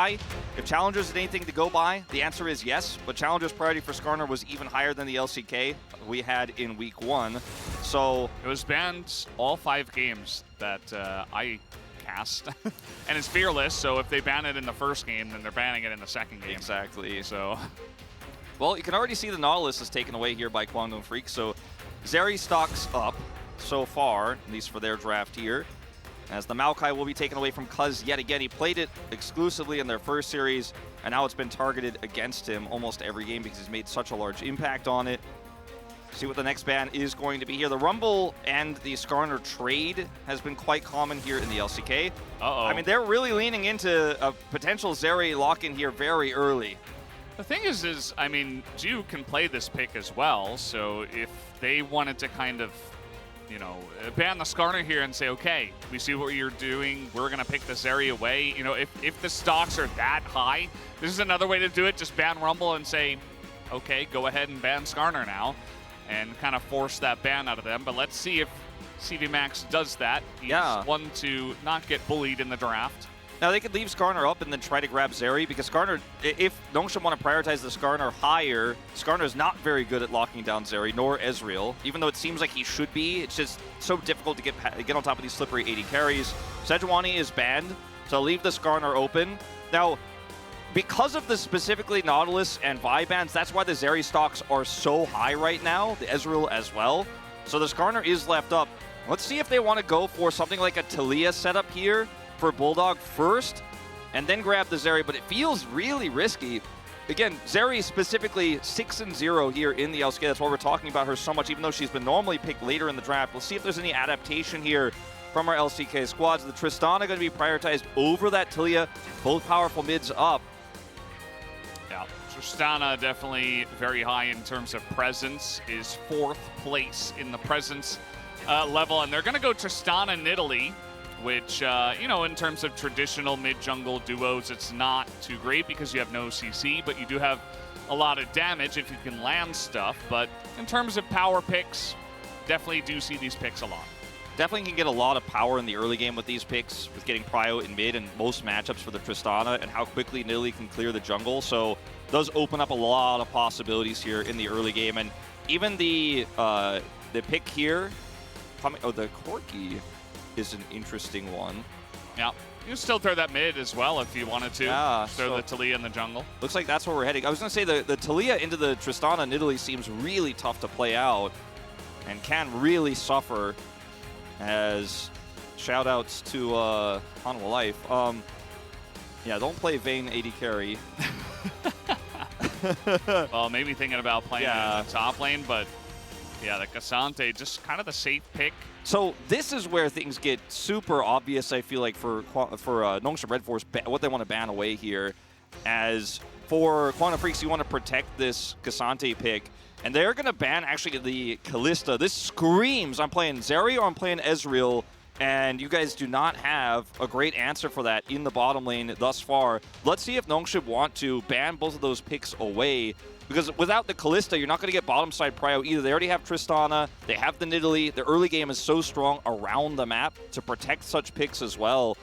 high. If Challengers is anything to go by, the answer is yes, but Challengers priority for Skarner was even higher than the LCK we had in week 1. So it was banned all 5 games that I cast, and it's fearless, so if they ban it in the first game, then they're banning it in the second game. Exactly. So, well, you can already see the Nautilus is taken away here by Kwangdong Freak, so Zeri stocks up so far, at least for their draft here, as the Maokai will be taken away from Cuz yet again. He played it exclusively in their first series, and now it's been targeted against him almost every game because he's made such a large impact on it. See what the next ban is going to be here. The Rumble and the Skarner trade has been quite common here in the LCK. I mean, they're really leaning into a potential Zeri lock-in here very early. The thing is, I mean, Ju can play this pick as well, so if they wanted to kind of, you know, ban the Skarner here and say, okay, we see what you're doing, we're going to pick the Zeri away. You know, if the stocks are that high, this is another way to do it. Just ban Rumble and say, okay, go ahead and ban Skarner now, and kind of force that ban out of them. But let's see if CV Max does that. He's one to not get bullied in the draft. Now, they could leave Skarner up and then try to grab Zeri, because Skarner, if Nongshim want to prioritize the Skarner higher, Skarner is not very good at locking down Zeri, nor Ezreal, even though it seems like he should be. It's just so difficult to get on top of these slippery 80 carries. Sejuani is banned, so leave the Skarner open. Now, because of the specifically Nautilus and Vi bans, that's why the Zeri stocks are so high right now, the Ezreal as well. So the Skarner is left up. Let's see if they want to go for something like a Talia setup here for Bulldog first, and then grab the Zeri, but it feels really risky. Again, Zeri specifically 6-0 here in the LCK. That's why we're talking about her so much, even though she's been normally picked later in the draft. We'll see if there's any adaptation here from our LCK squads. The Tristana going to be prioritized over that Talia. Both powerful mids up. Yeah, Tristana definitely very high in terms of presence, is 4th place in the presence level, and they're going to go Tristana Nidalee, which, you know, in terms of traditional mid-jungle duos, it's not too great because you have no CC, but you do have a lot of damage if you can land stuff. But in terms of power picks, definitely do see these picks a lot. Definitely can get a lot of power in the early game with these picks, with getting prio in mid and most matchups for the Tristana, and how quickly Nidalee can clear the jungle. So it does open up a lot of possibilities here in the early game. And even the pick here, the Corki, is an interesting one. Yeah, you can still throw that mid as well if you wanted to. Yeah, throw the Talia in the jungle. Looks like that's where we're heading. I was going to say the Talia into the Tristana Nidalee seems really tough to play out and can really suffer, as shout-outs to Hanwha Life. Yeah, don't play Vayne AD carry. Well, maybe thinking about playing in the top lane, but yeah, the Cassante, just kind of the safe pick. So this is where things get super obvious, I feel like, for Nongshim Red Force, what they want to ban away here. As for Quantum Freaks, you want to protect this Cassante pick, and they're going to ban actually the Kalista. This screams, I'm playing Zeri or I'm playing Ezreal, and you guys do not have a great answer for that in the bottom lane thus far. Let's see if Nongshim want to ban both of those picks away, because without the Kalista, you're not going to get bottom side prio either. They already have Tristana, they have the Nidalee. The early game is so strong around the map to protect such picks as well.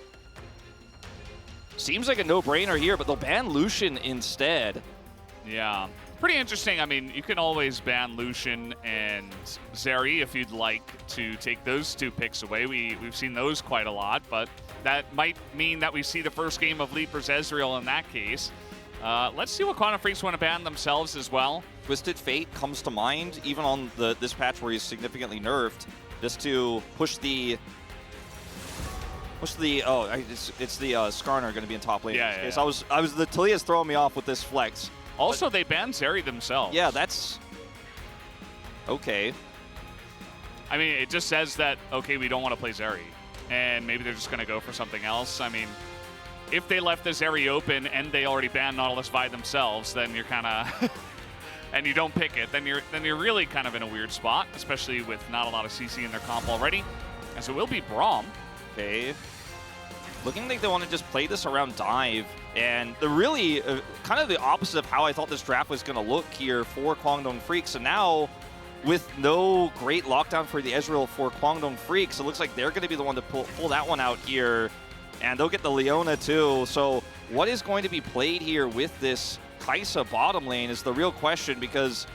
Seems like a no-brainer here, but they'll ban Lucian instead. Yeah, pretty interesting. I mean, you can always ban Lucian and Zeri if you'd like to take those 2 picks away. We've seen those quite a lot, but that might mean that we see the first game of Leap versus Ezreal in that case. Let's see what Quantum Freaks want to ban themselves as well. Twisted Fate comes to mind, even on this patch where he's significantly nerfed, just to push the it's the Skarner going to be in top lane. Yeah. The Talia's throwing me off with this flex. Also, they banned Zeri themselves. Yeah, that's okay. I mean, it just says that, okay, we don't want to play Zeri, and maybe they're just going to go for something else. I mean, if they left the Zeri open and they already banned Nautilus by themselves, then you're kind of and you don't pick it, then you're really kind of in a weird spot, especially with not a lot of CC in their comp already. And so it will be Braum. Okay. Looking like they want to just play this around dive, and they're really kind of the opposite of how I thought this draft was going to look here for Kwangdong Freaks. So now, with no great lockdown for the Ezreal for Kwangdong Freaks, it looks like they're going to be the one to pull that one out here. And they'll get the Leona too. So what is going to be played here with this Kai'Sa bottom lane is the real question, because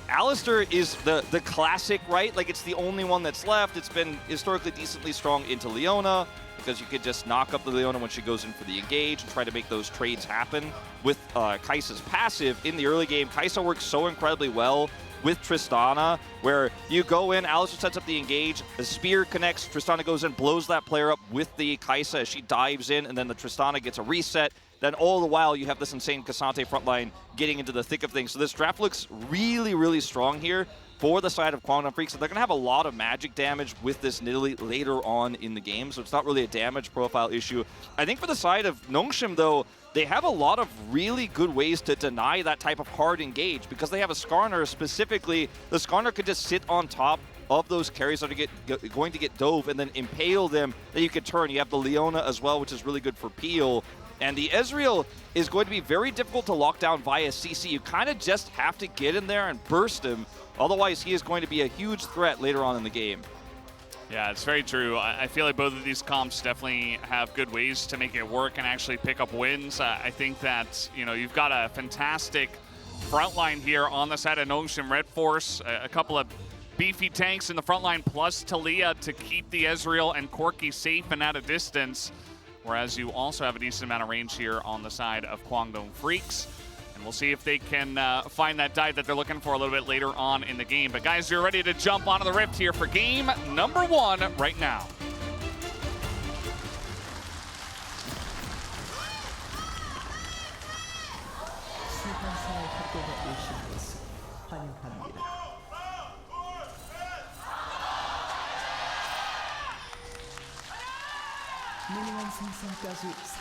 Alistar is the classic, right? Like, it's the only one that's left. It's been historically decently strong into Leona, because you could just knock up the Leona when she goes in for the engage and try to make those trades happen. With Kai'Sa's passive in the early game, Kai'Sa works so incredibly well with Tristana, where you go in, Alistar sets up the engage, the spear connects, Tristana goes in, blows that player up with the Kai'Sa as she dives in, and then the Tristana gets a reset. Then all the while, you have this insane Cassante frontline getting into the thick of things. So this draft looks really, really strong here for the side of Kwangdong Freaks. So they're going to have a lot of magic damage with this Nidalee later on in the game, so it's not really a damage profile issue. I think for the side of Nongshim, though, they have a lot of really good ways to deny that type of hard engage, because they have a Skarner specifically. The Skarner could just sit on top of those carries that are going to get dove and then impale them. Then you could turn. You have the Leona as well, which is really good for Peel. And the Ezreal is going to be very difficult to lock down via CC. You kind of just have to get in there and burst him. Otherwise, he is going to be a huge threat later on in the game. Yeah, it's very true. I feel like both of these comps definitely have good ways to make it work and actually pick up wins. I think that, you know, you've got a fantastic front line here on the side of Nongshim Red Force. A couple of beefy tanks in the front line, plus Talia to keep the Ezreal and Corki safe and at a distance. Whereas you also have a decent amount of range here on the side of Kwangdong Freaks. And we'll see if they can find that dive that they're looking for a little bit later on in the game. But guys, you're ready to jump onto the Rift here for game number 1 right now.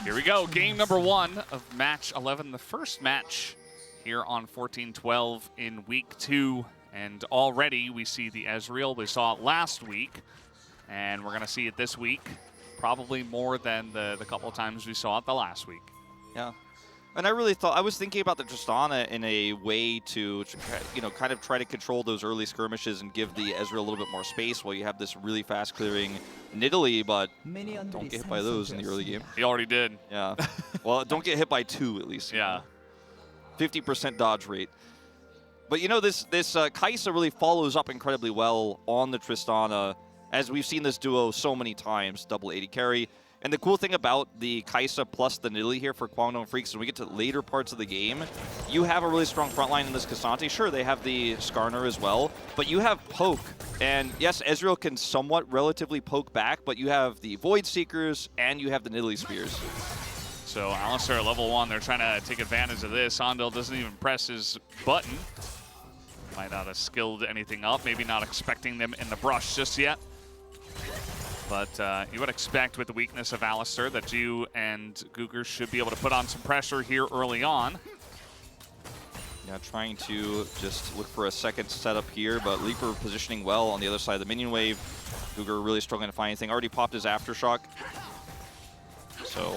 Here we go, game number 1 of match 11, the first match here on 14-12 in week 2. And already we see the Ezreal. We saw it last week, and we're gonna see it this week, probably more than the couple of times we saw it the last week. Yeah. And I really thought, I was thinking about the Tristana in a way to, you know, kind of try to control those early skirmishes and give the Ezreal a little bit more space while you have this really fast clearing Nidalee, but don't get hit by those in the early game. He already did. Yeah. Well, don't get hit by 2 at least. Yeah. 50% dodge rate. But you know, this Kai'Sa really follows up incredibly well on the Tristana, as we've seen this duo so many times, double 80 carry. And the cool thing about the Kai'Sa plus the Nidalee here for Kwangdong Freaks, when we get to later parts of the game, you have a really strong front line in this Cassante. Sure, they have the Skarner as well, but you have poke. And yes, Ezreal can somewhat relatively poke back, but you have the Void Seekers and you have the Nidalee Spears. So Alistar at level 1, they're trying to take advantage of this. Andel doesn't even press his button. Might not have skilled anything up, maybe not expecting them in the brush just yet. But you would expect with the weakness of Alistar that Ju and Guger should be able to put on some pressure here early on. Yeah, trying to just look for a second setup here, but Leaper positioning well on the other side of the minion wave. Guger really struggling to find anything. Already popped his Aftershock. So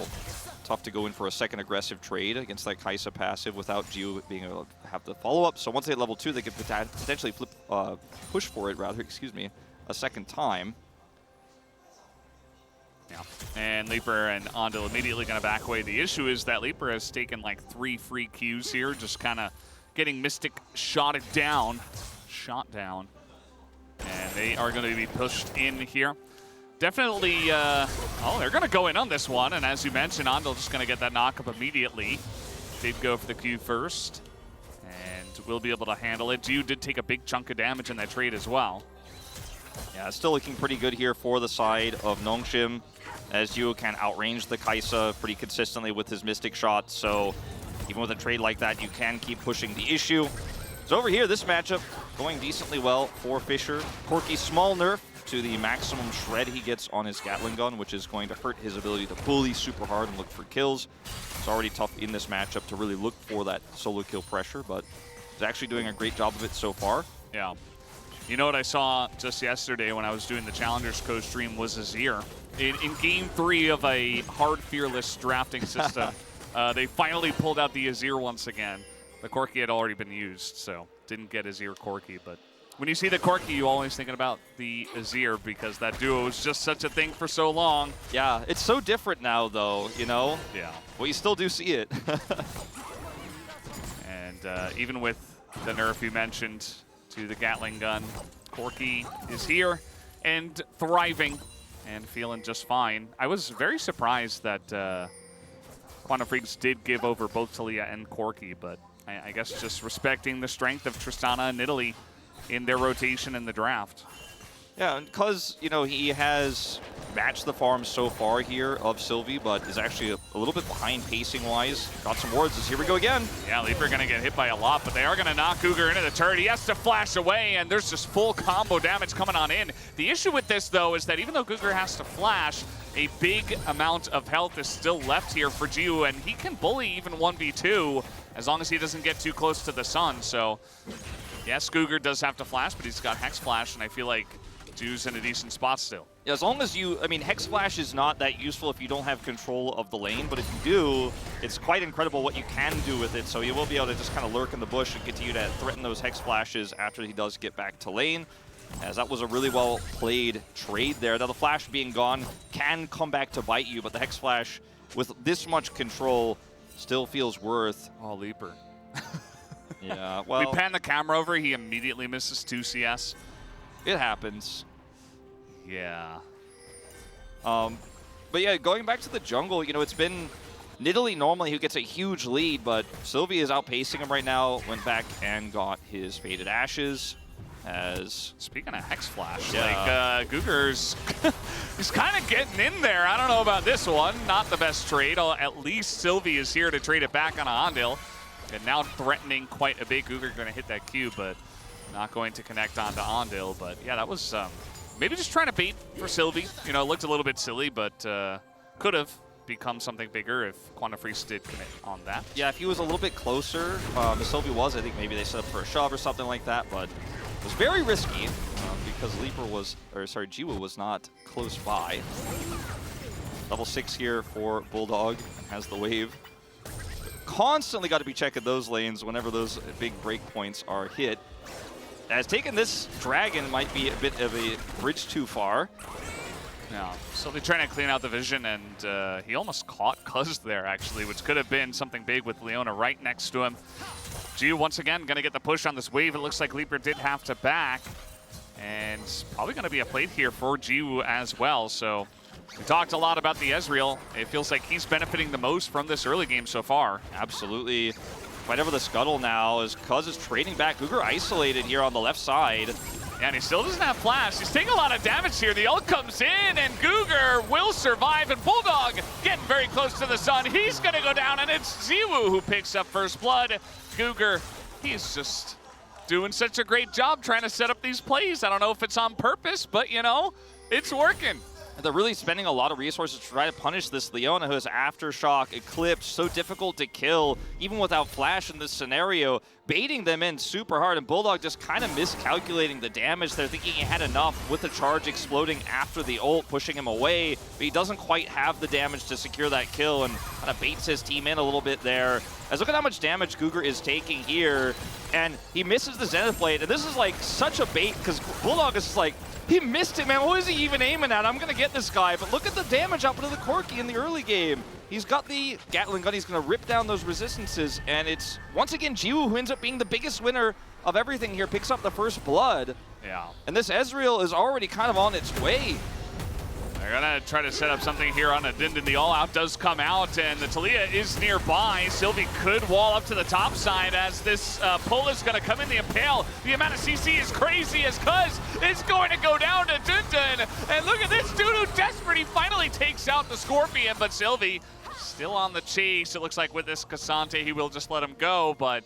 tough to go in for a second aggressive trade against that Kai'Sa passive without Ju being able to have the follow-up. So once they hit level 2, they could potentially push for it, rather, excuse me, a second time. Yeah, and Leaper and Andel immediately going to back away. The issue is that Leaper has taken like 3 free Qs here, just kind of getting Mystic shot down. And they are going to be pushed in here. Definitely, oh, they're going to go in on this one. And as you mentioned, Andel just going to get that knock-up immediately. They'd go for the Q first, and will be able to handle it. Ju did take a big chunk of damage in that trade as well. Yeah, it's still looking pretty good here for the side of Nongshim, as Ju can outrange the Kai'Sa pretty consistently with his Mystic shots. So even with a trade like that, you can keep pushing the issue. So over here, this matchup going decently well for Fisher. Corki small nerf to the maximum shred he gets on his Gatling gun, which is going to hurt his ability to bully super hard and look for kills. It's already tough in this matchup to really look for that solo kill pressure, but he's actually doing a great job of it so far. Yeah. You know what I saw just yesterday when I was doing the Challengers co-stream was Azir. In Game 3 of a hard fearless drafting system, they finally pulled out the Azir once again. The Corki had already been used, so didn't get Azir Corki, but when you see the Corki, you always thinking about the Azir because that duo was just such a thing for so long. Yeah, it's so different now, though, you know? Yeah. Well, you still do see it. And even with the nerf you mentioned to the Gatling gun, Corki is here and thriving and feeling just fine. I was very surprised that Quantum Freaks did give over both Talia and Corki, but I guess just respecting the strength of Tristana and Italy in their rotation in the draft. Yeah, because, you know, he has matched the farm so far here of Sylvie, but is actually a little bit behind pacing-wise. Got some wards as here we go again. Yeah, Leaper going to get hit by a lot, but they are going to knock Cougar into the turret. He has to flash away, and there's just full combo damage coming on in. The issue with this, though, is that even though Cougar has to flash, a big amount of health is still left here for Jiwoo, and he can bully even 1v2 as long as he doesn't get too close to the sun. So, yes, Cougar does have to flash, but he's got Hex Flash, and I feel like Jiwoo's in a decent spot still. Yeah, as long as you, I mean, Hex Flash is not that useful if you don't have control of the lane, but if you do, it's quite incredible what you can do with it. So you will be able to just kind of lurk in the bush and continue to threaten those Hex Flashes after he does get back to lane. As that was a really well played trade there. Now the Flash being gone can come back to bite you, but the Hex Flash with this much control still feels worth. Oh, Leaper. Yeah, well. We pan the camera over, he immediately misses 2 CS. It happens. Yeah. But yeah, going back to the jungle, you know, it's been Nidalee normally who gets a huge lead, but Sylvie is outpacing him right now. Went back and got his Faded Ashes. As speaking of Hex Flash, yeah. like Cougar's he's kind of getting in there. I don't know about this one. Not the best trade. At least Sylvie is here to trade it back on Ondil. And now threatening quite a bit. Cougar going to hit that Q, but not going to connect onto Ondil. But yeah, that was maybe just trying to bait for Sylvie. You know, it looked a little bit silly, but could have become something bigger if Quantum Freaks did commit on that. Yeah, if he was a little bit closer, as Sylvie was, I think maybe they set up for a shove or something like that, but it was very risky because Leaper was, or sorry, Jiwoo was not close by. Level 6 here for Bulldog, has the wave. Constantly got to be checking those lanes whenever those big breakpoints are hit. As taking this dragon might be a bit of a bridge too far. Yeah, so they're trying to clean out the vision, and he almost caught Cuz there, actually, which could have been something big with Leona right next to him. Jiwoo once again going to get the push on this wave. It looks like Leaper did have to back, and probably going to be a plate here for Jiwoo as well. So we talked a lot about the Ezreal. It feels like he's benefiting the most from this early game so far. Absolutely. Fight over the scuttle now as Cuz is trading back. Cougar isolated here on the left side. And he still doesn't have flash. He's taking a lot of damage here. The ult comes in, and Cougar will survive. And Bulldog getting very close to the sun. He's going to go down, and it's Jiwoo who picks up first blood. Cougar, he's just doing such a great job trying to set up these plays. I don't know if it's on purpose, but, you know, it's working. They're really spending a lot of resources to try to punish this Leona who has Aftershock, Eclipse, so difficult to kill, even without Flash in this scenario, baiting them in super hard, and Bulldog just kind of miscalculating the damage there, thinking he had enough with the charge exploding after the ult, pushing him away, but he doesn't quite have the damage to secure that kill, and kind of baits his team in a little bit there. As look at how much damage Cougar is taking here, and he misses the Zenith Blade, and this is like such a bait, because Bulldog is just like, he missed it, man. What is he even aiming at? I'm going to get this guy. But look at the damage output of the Corki in the early game. He's got the Gatling gun. He's going to rip down those resistances. And it's, once again, Jiwoo who ends up being the biggest winner of everything here. Picks up the first blood. Yeah. And this Ezreal is already kind of on its way. They're going to try to set up something here on a Dindin. The all-out does come out, and the Talia is nearby. Sylvie could wall up to the top side as this pull is going to come in the Impale. The amount of CC is crazy as Cuz is going to go down to Dindin. And look at this dude who desperate. He finally takes out the Scorpion, but Sylvie still on the chase. It looks like with this Cassante, he will just let him go, but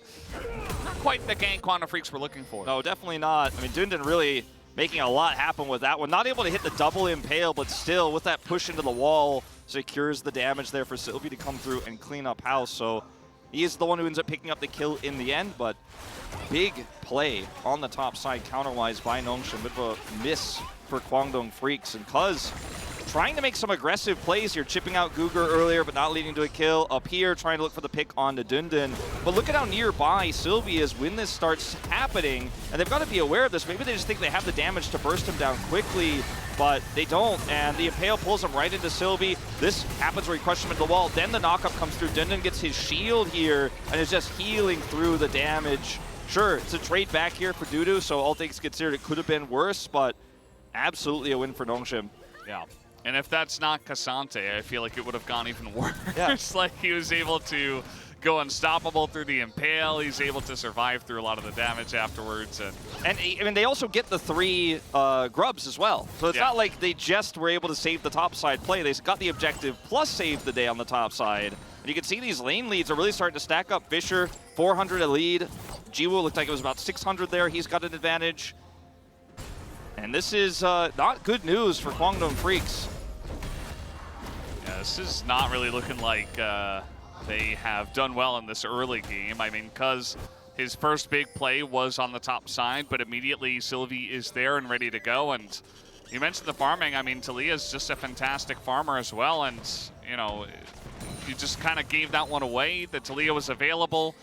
not quite the gank Quantum Freaks were looking for. No, definitely not. I mean, Dindin really making a lot happen with that one. Not able to hit the double Impale, but still, with that push into the wall, secures the damage there for Sylvie to come through and clean up house. So he is the one who ends up picking up the kill in the end, but big play on the top side counter-wise by Nongshim. Bit of a miss for Kwangdong Freaks, and Cuz trying to make some aggressive plays here, chipping out Guger earlier, but not leading to a kill. Up here, trying to look for the pick on the Dundun. But look at how nearby Sylvie is when this starts happening, and they've got to be aware of this. Maybe they just think they have the damage to burst him down quickly, but they don't, and the Impale pulls him right into Sylvie. This happens where he crushes him into the wall. Then the knockup comes through. Dundun gets his shield here, and is just healing through the damage. Sure, it's a trade back here for Dudu, so all things considered, it could have been worse, but absolutely a win for Nongshim. Yeah. And if that's not Cassante, I feel like it would have gone even worse. Yeah. Like he was able to go unstoppable through the Impale. He's able to survive through a lot of the damage afterwards. And I mean, they also get the 3 grubs as well. So it's not like they just were able to save the top side play. They got the objective plus saved the day on the top side. And you can see these lane leads are really starting to stack up. Fisher, 400 a lead. Jiwoo looked like it was about 600 there. He's got an advantage. And this is not good news for Kwangdong Freaks. Yeah, this is not really looking like they have done well in this early game. I mean, because his first big play was on the top side, but immediately Sylvie is there and ready to go. And you mentioned the farming. I mean, Talia's just a fantastic farmer as well. And, you know, you just kind of gave that one away. The Talia was available,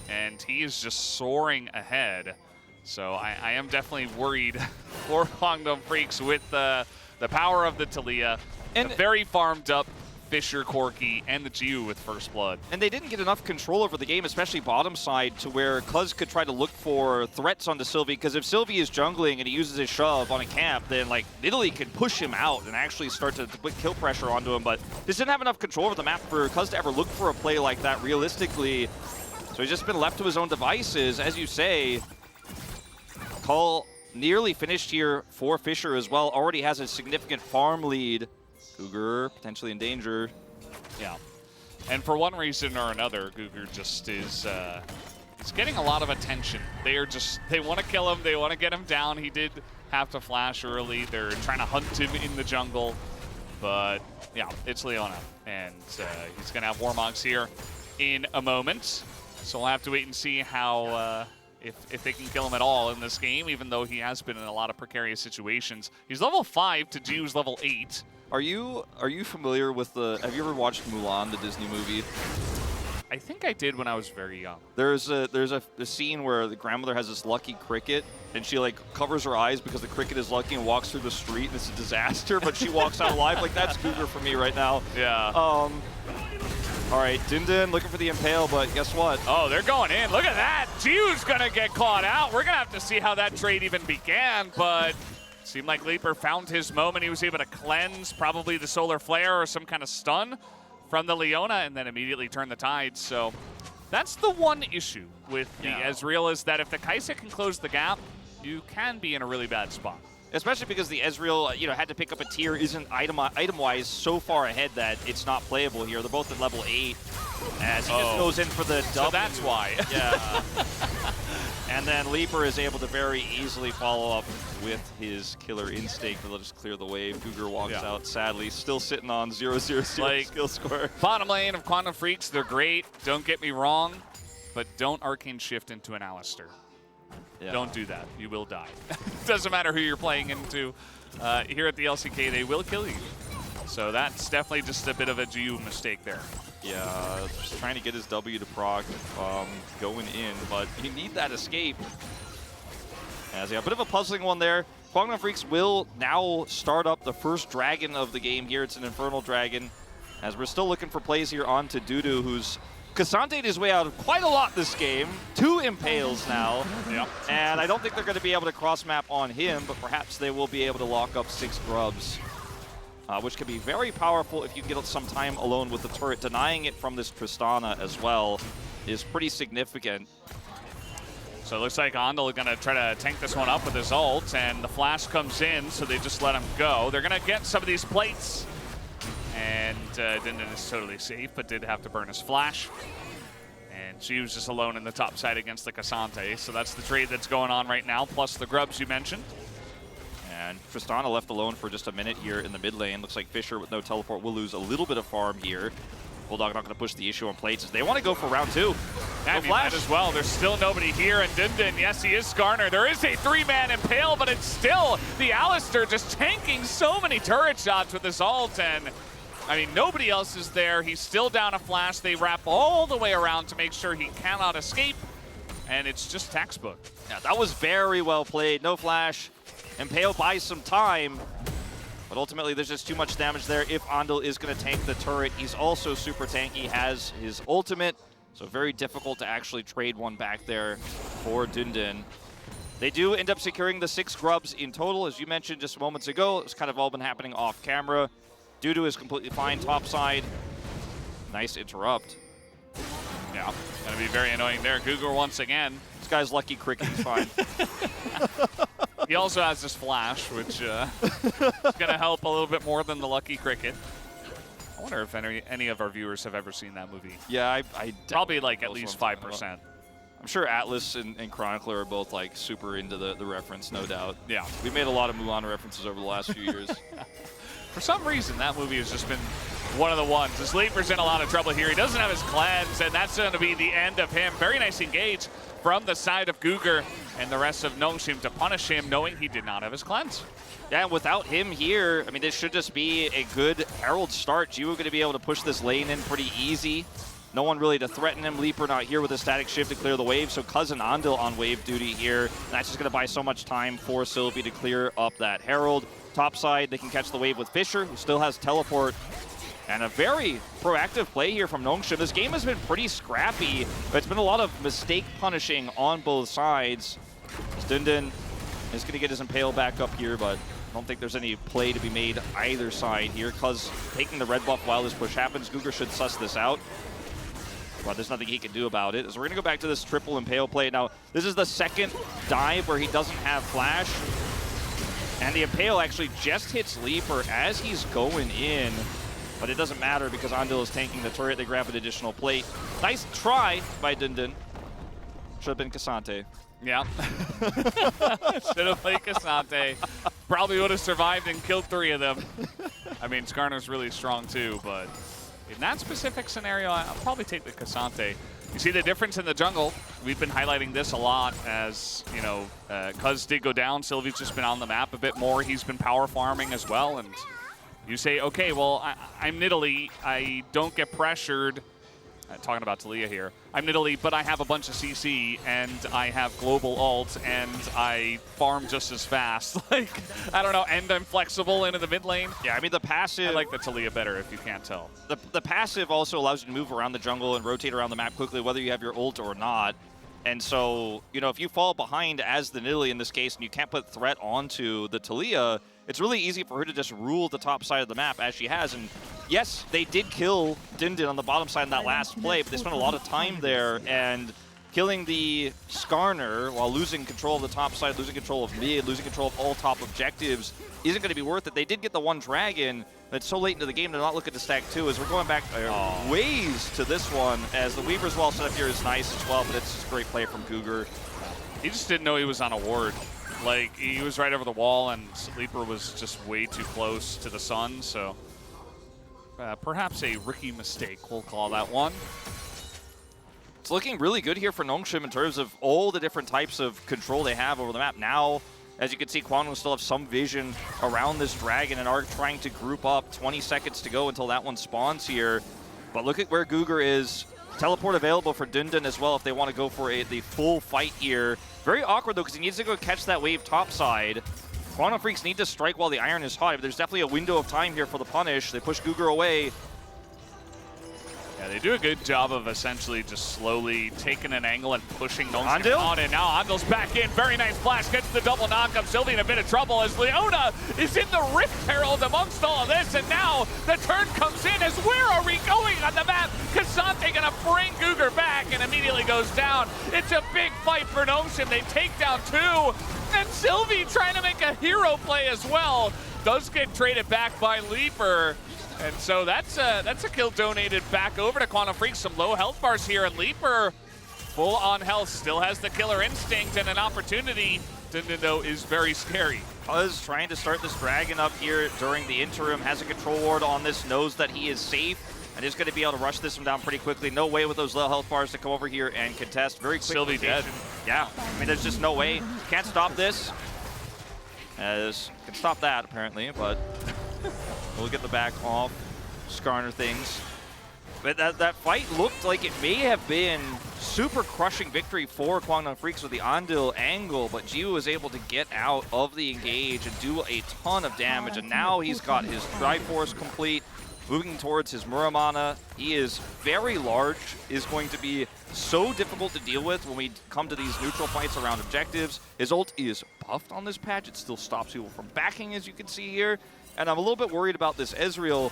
and he is just soaring ahead. So I am definitely worried for Kwangdong Freaks with the power of the Talia, and the very farmed up Fisher, Corki, and the Jiu with first blood. And they didn't get enough control over the game, especially bottom side, to where Cuz could try to look for threats onto Sylvie, because if Sylvie is jungling and he uses his shove on a camp, then like Italy can push him out and actually start to put kill pressure onto him, but just didn't have enough control over the map for Cuz to ever look for a play like that realistically. So he's just been left to his own devices, as you say. Cole nearly finished here for Fisher as well, already has a significant farm lead. Guger potentially in danger. Yeah, and for one reason or another, Guger just is he's getting a lot of attention. They want to kill him, they want to get him down. He did have to flash early. They're trying to hunt him in the jungle, but yeah, it's Leona, and he's gonna have Warmogs here in a moment. So we'll have to wait and see how if they can kill him at all in this game, even though he has been in a lot of precarious situations. He's level 5 to Jiwoo's level 8. Are you familiar with have you ever watched Mulan, the Disney movie? I think I did when I was very young. There's a scene where the grandmother has this lucky cricket, and she like covers her eyes because the cricket is lucky and walks through the street, and it's a disaster, but she walks out alive. Like, that's Guger for me right now. Yeah. All right, Dundun looking for the Impale, but guess what? Oh, they're going in. Look at that. Jiwoo's going to get caught out. We're going to have to see how that trade even began, but seemed like Leaper found his moment. He was able to cleanse probably the Solar Flare or some kind of stun from the Leona and then immediately turn the tide. So that's the one issue with the Ezreal, is that if the Kai'Sa can close the gap, you can be in a really bad spot. Especially because the Ezreal, had to pick up a tier, isn't item-wise so far ahead that it's not playable here. They're both at level 8, as he just goes in for the W. So that's why. Yeah. And then Leaper is able to very easily follow up with his killer instinct. They'll just clear the wave. Guger walks out, sadly, still sitting on 0-0-0 skill score. Bottom lane of Kwangdong Freaks, they're great. Don't get me wrong, but don't Arcane Shift into an Alistar. Yeah. Don't do that. You will die. Doesn't matter who you're playing into. Here at the LCK, they will kill you. So that's definitely just a bit of a Jiwoo mistake there. Yeah, just trying to get his W to proc going in, but you need that escape. As a bit of a puzzling one there. Kwangdong Freaks will now start up the first dragon of the game here. It's an Infernal Dragon. As we're still looking for plays here on to Dudu, who's Cassante his way out of quite a lot this game. 2 Impales now. Yep. And I don't think they're going to be able to cross-map on him, but perhaps they will be able to lock up 6 grubs, which can be very powerful if you get some time alone with the turret. Denying it from this Tristana as well is pretty significant. So it looks like Andal going to try to tank this one up with his ult, and the flash comes in, so they just let him go. They're going to get some of these plates. And Dindon is totally safe, but did have to burn his flash. And she was just alone in the top side against the Cassante. So that's the trade that's going on right now, plus the grubs you mentioned. And Tristana left alone for just a minute here in the mid lane. Looks like Fisher with no teleport will lose a little bit of farm here. Bulldog not going to push the issue on plates as they want to go for round 2. No flash as well. There's still nobody here, and Dundun, yes, he is Skarner. There is a 3-man Impale, but it's still the Alistair just tanking so many turret shots with his ult, and I mean, nobody else is there. He's still down a flash. They wrap all the way around to make sure he cannot escape, and it's just textbook. Yeah, that was very well played. No flash. Impale buys some time, but ultimately there's just too much damage there. If Andal is going to tank the turret, he's also super tanky, has his ultimate, so very difficult to actually trade one back there for Dundun. They do end up securing the 6 grubs in total, as you mentioned just moments ago. It's kind of all been happening off camera. Dudu is completely fine topside. Nice interrupt. Yeah, gonna be very annoying there. Gugur once again. This guy's lucky cricket's fine. He also has this flash, which is gonna help a little bit more than the lucky cricket. I wonder if any of our viewers have ever seen that movie. Yeah, I probably like at least 5%. I'm sure Atlas and Chronicler are both like super into the reference, no doubt. Yeah. We've made a lot of Mulan references over the last few years. For some reason, that movie has just been one of the ones. His Leaper's in a lot of trouble here. He doesn't have his cleanse, and that's going to be the end of him. Very nice engage from the side of Gugur and the rest of Nongshim to punish him, knowing he did not have his cleanse. Yeah, and without him here, I mean, this should just be a good Herald start. Jiwoo going to be able to push this lane in pretty easy. No one really to threaten him. Leaper not here with a static shift to clear the wave, so Cousin Andal on wave duty here. And that's just going to buy so much time for Sylvie to clear up that Herald. Top side, they can catch the wave with Fisher, who still has teleport. And a very proactive play here from Nongshim. This game has been pretty scrappy, but it's been a lot of mistake punishing on both sides. Dundun is going to get his Impale back up here, but I don't think there's any play to be made either side here. Cuz taking the red buff while this push happens, Gugur should suss this out. But there's nothing he can do about it. So we're going to go back to this triple Impale play. Now, this is the second dive where he doesn't have flash. And the Impale actually just hits Leaper as he's going in. But it doesn't matter because Andal is tanking the turret. They grab an additional plate. Nice try by Dundun. Should have been Cassante. Yeah. Should have played Cassante. Probably would have survived and killed 3 of them. I mean, Skarner's really strong too, but in that specific scenario, I'll probably take the Cassante. You see the difference in the jungle. We've been highlighting this a lot as, you know, Cuz did go down. Sylvie's just been on the map a bit more. He's been power farming as well. And you say, okay, well, I'm Nidalee. I don't get pressured. Talking about Taliyah here. I'm Nidalee, but I have a bunch of CC, and I have global ult, and I farm just as fast. Like, I don't know, and I'm flexible into the mid lane. Yeah, I mean, the passive... I like the Taliyah better, if you can't tell. The passive also allows you to move around the jungle and rotate around the map quickly, whether you have your ult or not. And so, you know, if you fall behind as the Nidalee in this case, and you can't put threat onto the Taliyah, it's really easy for her to just rule the top side of the map as she has. And yes, they did kill Dundun on the bottom side in that last play, but they spent a lot of time there, and killing the Skarner while losing control of the top side, losing control of mid, losing control of all top objectives isn't going to be worth it. They did get the one dragon, but it's so late into the game, they're not looking to stack 2 as we're going back ways to this one, as the Weaver's well set up here is nice as well, but it's just a great play from Gugur. He just didn't know he was on a ward. Like, he was right over the wall, and Sleeper was just way too close to the sun, so perhaps a rookie mistake, we'll call that one. It's looking really good here for Nongshim in terms of all the different types of control they have over the map. Now, as you can see, Kwangwoo still have some vision around this dragon and are trying to group up. 20 seconds to go until that one spawns here. But look at where Gugur is. Teleport available for Dundun as well if they want to go for the full fight here. Very awkward, though, because he needs to go catch that wave topside. Quantum Freaks need to strike while the iron is hot, but there's definitely a window of time here for the punish. They push Gugur away. Yeah, they do a good job of essentially just slowly taking an angle and pushing Nongshim on, and now Andal's back in. Very nice flash, gets the double knockup. Sylvie in a bit of trouble as Leona is in the Rift Herald amongst all of this, and now the turn comes in as where are we going on the map? Cassante gonna bring Gugur back and immediately goes down. It's a big fight for Nongshim. They take down 2, and Sylvie trying to make a hero play as well. Does get traded back by Leaper. And so that's a kill donated back over to Quantum Freak. Some low health bars here, and Leaper, full on health, still has the killer instinct and an opportunity. Dundun is very scary. Cuz trying to start this dragon up here during the interim, has a control ward on this, knows that he is safe. and is going to be able to rush this one down pretty quickly. No way with those low health bars to come over here and contest. Very quick. Sylvie dead. Yeah, I mean, there's just no way. Can't stop this. As can stop that apparently, but we'll get the back off Skarner things. But that fight looked like it may have been super crushing victory for Kwangdong Freaks with the Andil angle, but Jiwoo was able to get out of the engage and do a ton of damage, and now he's got his Triforce complete, moving towards his Muramana. He is very large, is going to be so difficult to deal with when we come to these neutral fights around objectives. His ult is buffed on this patch. It still stops people from backing, as you can see here, and I'm a little bit worried about this Ezreal.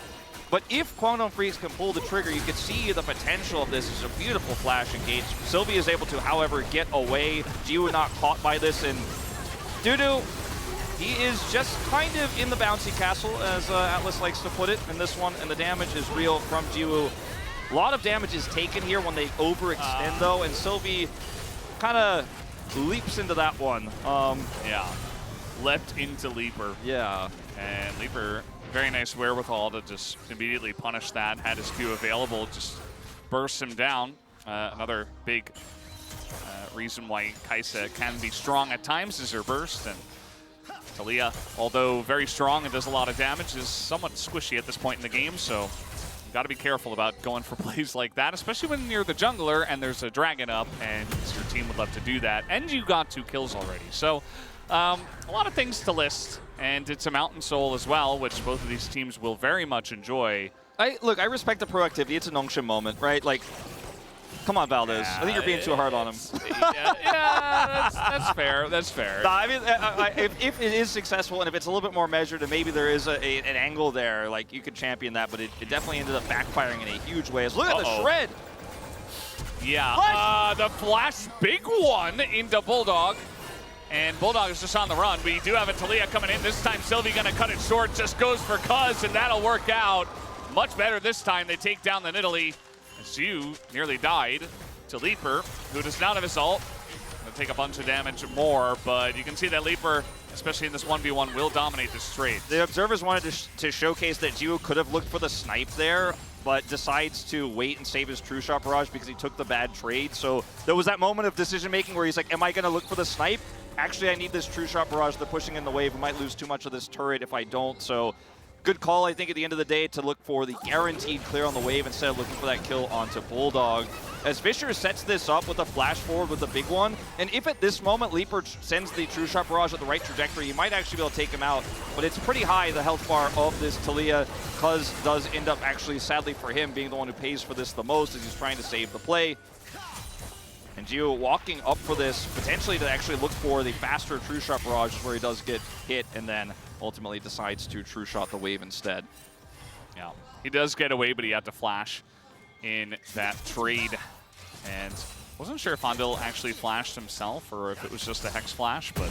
But if Kwangdong Freaks can pull the trigger, you can see the potential of this. It's a beautiful flash engage. Sylvie is able to, however, get away. Jiwoo not caught by this, and Dudu, he is just kind of in the bouncy castle, as Atlas likes to put it in this one, and the damage is real from Jiwoo. A lot of damage is taken here when they overextend, though, and Sylvie kind of leaps into that one. Yeah, leapt into Leaper. Yeah. And Leaper, very nice wherewithal to just immediately punish that, had his Q available, just bursts him down. Another big reason why Kaisa can be strong at times is her burst, and Talia, although very strong and does a lot of damage, is somewhat squishy at this point in the game, so you got to be careful about going for plays like that, especially when you're the jungler and there's a dragon up and your team would love to do that, and you got 2 kills already. So a lot of things to list, and it's a Mountain Soul as well, which both of these teams will very much enjoy. Look, I respect the proactivity. It's a Nongshim moment, right? Like, come on, Valdez. I think you're being too hard on him. Yeah, that's fair. That's fair. No, I mean, if it is successful and if it's a little bit more measured and maybe there is an angle there, like, you could champion that, but it definitely ended up backfiring in a huge way. Look at the shred. Yeah, the flash, big one into Bulldog. And Bulldog is just on the run. We do have a Talia coming in. This time, Sylvie going to cut it short. Just goes for Cuz, and that'll work out. Much better this time. They take down the Nidalee. Zhu nearly died to Leaper, who does not have his ult. Going to take a bunch of damage more, but you can see that Leaper, especially in this 1v1, will dominate this trade. The observers wanted to showcase that Jiwoo could have looked for the snipe there, but decides to wait and save his True Shot Barrage because he took the bad trade. So there was that moment of decision-making where he's like, am I going to look for the snipe? Actually, I need this True Shot Barrage. They're pushing in the wave. I might lose too much of this turret if I don't. So good call, I think, at the end of the day, to look for the guaranteed clear on the wave instead of looking for that kill onto Bulldog. As Fisher sets this up with a flash forward with the big one, and if at this moment Leaper sends the True Shot Barrage at the right trajectory, you might actually be able to take him out. But it's pretty high, the health bar of this Talia. Cuz does end up actually, sadly for him, being the one who pays for this the most as he's trying to save the play. And Jiwoo walking up for this, potentially to actually look for the faster True Shot Barrage where he does get hit and then ultimately decides to True Shot the wave instead. Yeah, he does get away, but he had to flash in that trade. And wasn't sure if Andil actually flashed himself or if it was just a Hex Flash, but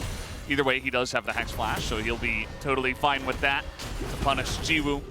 either way, he does have the Hex Flash, so he'll be totally fine with that to punish Jiwoo.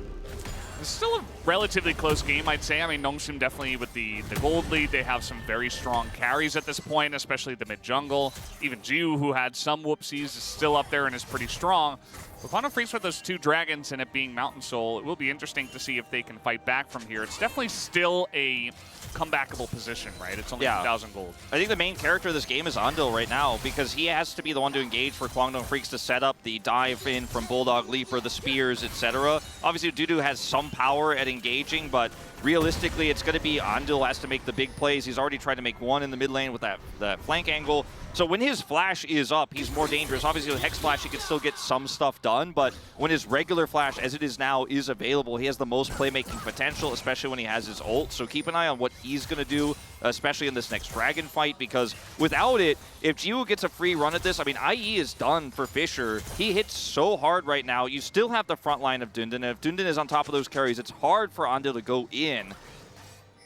It's still a relatively close game, I'd say. I mean, Nongshim definitely with the gold lead. They have some very strong carries at this point, especially the mid-jungle. Even Jiwoo, who had some whoopsies, is still up there and is pretty strong. But Kwangdong Freaks with those 2 dragons and it being Mountain Soul, it will be interesting to see if they can fight back from here. It's definitely still a comebackable position, right? It's only 2,000 gold. I think the main character of this game is Andil right now because he has to be the one to engage for Kwangdong Freaks to set up the dive in from Bulldog, Leaper, the spears, etc. Obviously, Dudu has some power at engaging, but realistically, it's going to be Andil has to make the big plays. He's already tried to make one in the mid lane with that flank angle. So when his flash is up, he's more dangerous. Obviously, with Hex Flash, he can still get some stuff done, but when his regular flash, as it is now, is available, he has the most playmaking potential, especially when he has his ult. So keep an eye on what he's going to do, especially in this next dragon fight, because without it, if Jiwoo gets a free run at this, I mean, IE is done for Fisher. He hits so hard right now. You still have the front line of Dundun, and if Dundun is on top of those carries, it's hard for Andil to go in.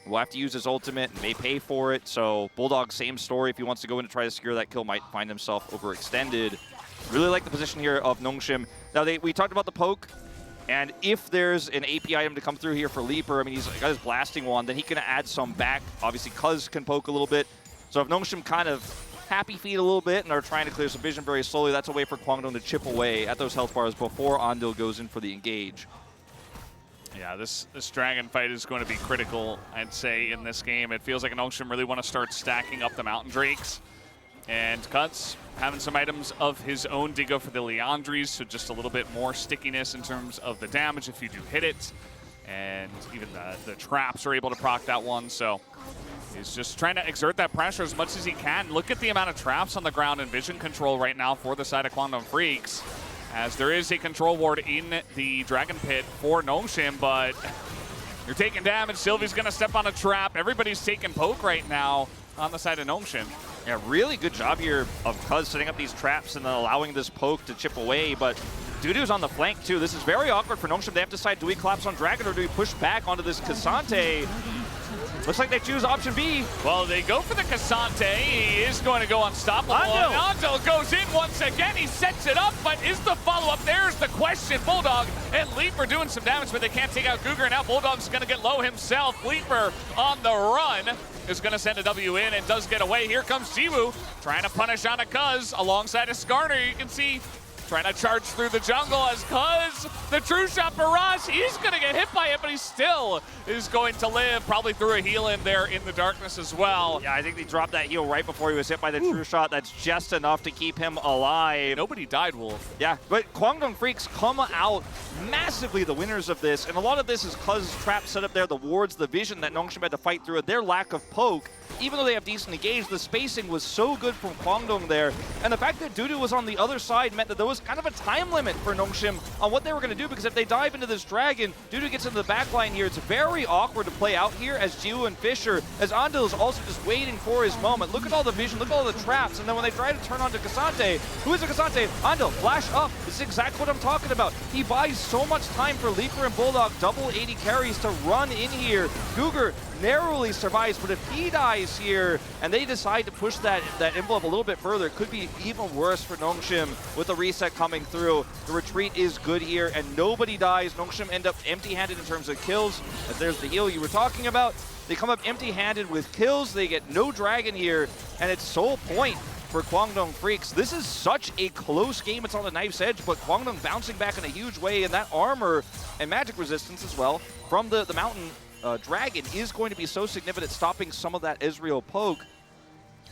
Will have to use his ultimate and may pay for it. So Bulldog, same story. If he wants to go in to try to secure that kill, might find himself overextended. Really like the position here of Nongshim. Now, we talked about the poke. And if there's an AP item to come through here for Leaper, I mean, he's got his blasting wand, then he can add some back. Obviously, Cuz can poke a little bit. So if Nongshim kind of happy feet a little bit and are trying to clear some vision very slowly, that's a way for Kwangdong to chip away at those health bars before Andil goes in for the engage. Yeah, this dragon fight is going to be critical, I'd say, in this game. It feels like Nongshem really want to start stacking up the Mountain Drakes. And Cuts having some items of his own to go for the Leandries, so just a little bit more stickiness in terms of the damage if you do hit it. And even the traps are able to proc that one, so he's just trying to exert that pressure as much as he can. Look at the amount of traps on the ground and vision control right now for the side of Quantum Freaks, as there is a control ward in the Dragon Pit for Nongshem, but you're taking damage. Sylvie's going to step on a trap. Everybody's taking poke right now on the side of Nongshem. Yeah, really good job here of Cuz setting up these traps and then allowing this poke to chip away, but Dudu's on the flank too. This is very awkward for Nongshem. They have to decide, do we collapse on Dragon or do we push back onto this Cassante? Looks like they choose option B. Well, they go for the Cassante. He is going to go unstoppable. Andel goes in once again. He sets it up, but is the follow-up? There's the question. Bulldog and Leaper doing some damage, but they can't take out Cougar. Now Bulldog's going to get low himself. Leaper on the run is going to send a W in and does get away. Here comes Jiwoo trying to punish on a Cuz alongside a Skarner. You can see trying to charge through the jungle as Cuz, the True Shot barrage, he's going to get hit by it, but he still is going to live, probably through a heal in there in the darkness as well. Yeah, I think they dropped that heal right before he was hit by the True Shot. That's just enough to keep him alive. Nobody died, Wolf. Yeah, but Kwangdong Freaks come out massively the winners of this, and a lot of this is Cuz's trap set up there, the wards, the vision that Nongshem had to fight through, and their lack of poke. Even though they have decent engage, the spacing was so good from Kwangdong there, and the fact that Dudu was on the other side meant that there was kind of a time limit for Nongshem on what they were going to do, because if they dive into this dragon, Dudu gets into the back line here. It's very awkward to play out here as Jiwoo and Fisher, as Andel is also just waiting for his moment. Look at all the vision, look at all the traps, and then when they try to turn on to Cassante, who is a Cassante? Andel, flash up. This is exactly what I'm talking about. He buys so much time for Leaper and Bulldog, double 80 carries to run in here. Cougar narrowly survives, but if he dies here and they decide to push that envelope a little bit further, it could be even worse for Nongshem with the reset coming through. The retreat is good here and nobody dies. Nongshem end up empty-handed in terms of kills, as there's the heal you were talking about. They come up empty-handed with kills, they get no dragon here, and it's sole point for Kwangdong Freaks. This is such a close game. It's on the knife's edge, but Kwangdong bouncing back in a huge way, and that armor and magic resistance as well from the mountain dragon is going to be so significant at stopping some of that Ezreal poke.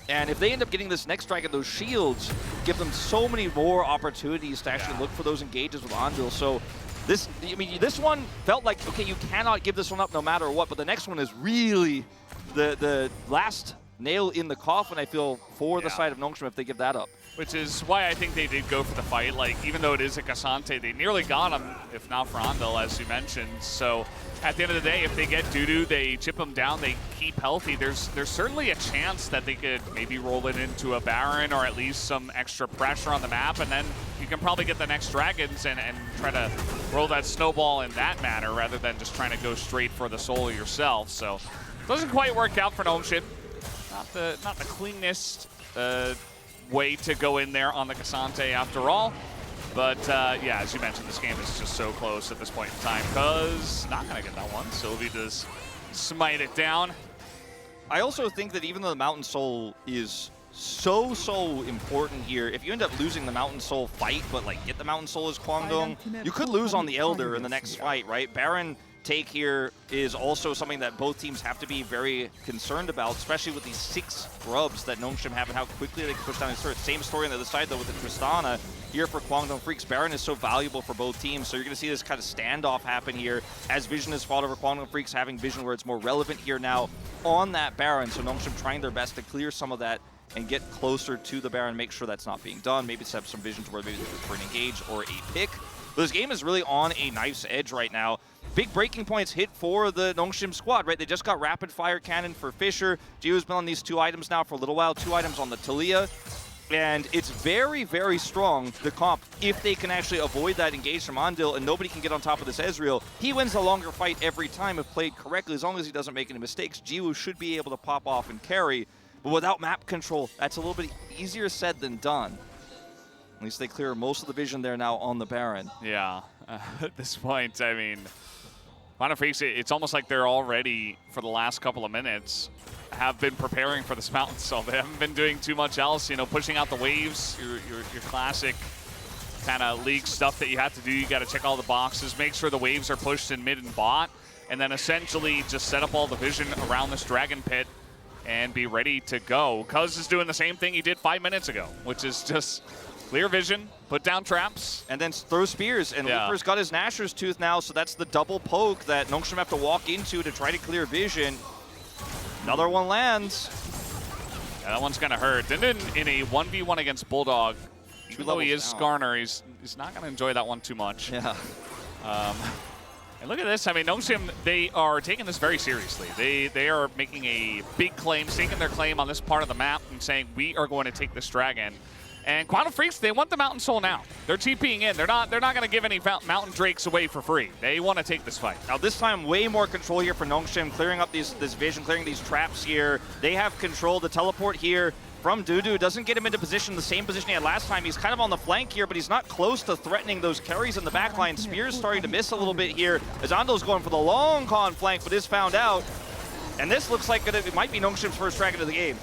And if they end up getting this next dragon, those shields give them so many more opportunities to actually look for those engages with Andil. So this one felt like, okay, you cannot give this one up no matter what, but the next one is really the last nail in the coffin, I feel, for the side of Nongshem if they give that up. Which is why I think they did go for the fight. Like, even though it is a Cassante, they nearly got him, if not for Andel, as you mentioned. So at the end of the day, if they get Dudu, they chip him down, they keep healthy, there's certainly a chance that they could maybe roll it into a Baron or at least some extra pressure on the map, and then you can probably get the next Dragons and try to roll that snowball in that manner rather than just trying to go straight for the solo yourself. So it doesn't quite work out for Nongshem. Not the cleanest way to go in there on the Cassante after all. But yeah, as you mentioned, this game is just so close at this point in time. Cuz not gonna get that one. Sylvie does smite it down. I also think that even though the Mountain Soul is so important here, if you end up losing the Mountain Soul fight, but like get the Mountain Soul as Kwangdong, you could lose on the Elder in the next fight, right? Baron take here is also something that both teams have to be very concerned about, especially with these 6 grubs that Nongshem have and how quickly they can push down his turret. Same story on the other side though with the Tristana here for Kwangdong Freaks. Baron is so valuable for both teams, so you're going to see this kind of standoff happen here as Vision is fought over. Kwangdong Freaks having Vision where it's more relevant here now on that Baron, so Nongshem trying their best to clear some of that and get closer to the Baron, make sure that's not being done, maybe set up some visions where maybe for an engage or a pick. But this game is really on a knife's edge right now. Big breaking points hit for the Nongshem squad, right? They just got rapid fire cannon for Fisher. Jiwoo's been on these 2 items now for a little while, 2 items on the Talia. And it's very, very strong, the comp, if they can actually avoid that engage from Andil and nobody can get on top of this Ezreal. He wins the longer fight every time if played correctly. As long as he doesn't make any mistakes, Jiwoo should be able to pop off and carry. But without map control, that's a little bit easier said than done. At least they clear most of the vision there now on the Baron. Yeah, at this point, I mean, Quantum Freaks, it's almost like they're already, for the last couple of minutes, have been preparing for this Mountain Soul. They haven't been doing too much else, you know, pushing out the waves, your classic kind of league stuff that you have to do. You got to check all the boxes, make sure the waves are pushed in mid and bot, and then essentially just set up all the vision around this Dragon Pit and be ready to go. Cuz is doing the same thing he did 5 minutes ago, which is just clear vision, put down traps. And then throw spears, and Leaper's got his Gnasher's Tooth now, so that's the double poke that Nongshim have to walk into to try to clear vision. Another one lands. Yeah, that one's gonna hurt. Dindin in a 1v1 against Bulldog. Even though he is Skarner, he's not gonna enjoy that one too much. Yeah. And look at this. I mean, Nongshim, they are taking this very seriously. They are making a big claim, staking their claim on this part of the map and saying, we are going to take this dragon. And Quantum Freaks, they want the Mountain Soul now. They're TPing in. They're not going to give any Mountain Drakes away for free. They want to take this fight. Now this time, way more control here for Nongshim, clearing up this vision, clearing these traps here. They have control. The teleport here from Dudu doesn't get him into position, the same position he had last time. He's kind of on the flank here, but he's not close to threatening those carries in the backline. Spear's starting to miss a little bit here as Ando's going for the long con flank, but is found out. And this looks like it might be Nongshim's first dragon of the game.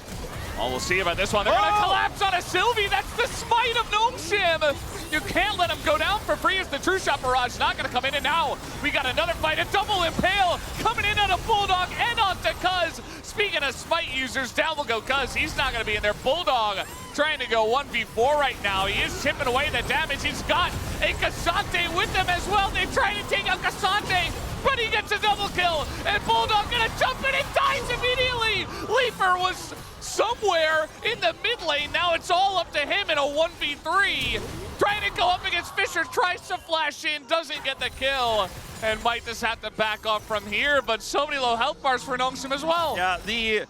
Oh, we'll see about this one. They're going to collapse on a Sylvie. That's the smite of Nongshim. You can't let him go down for free as the True Shot Barrage not going to come in. And now we got another fight. A double impale coming in on a Bulldog and onto Cuz. Speaking of smite users, down will go Cuz. He's not going to be in there. Bulldog trying to go 1v4 right now. He is tipping away the damage. He's got a Cassante with him as well. They try to take out Cassante, but he gets a double kill. And Bulldog going to jump in and dies immediately. Leaper was somewhere in the mid lane. Now it's all up to him in a 1v3. Trying to go up against Fisher, tries to flash in, doesn't get the kill, and might just have to back off from here, but so many low health bars for Nongshim as well. Yeah, the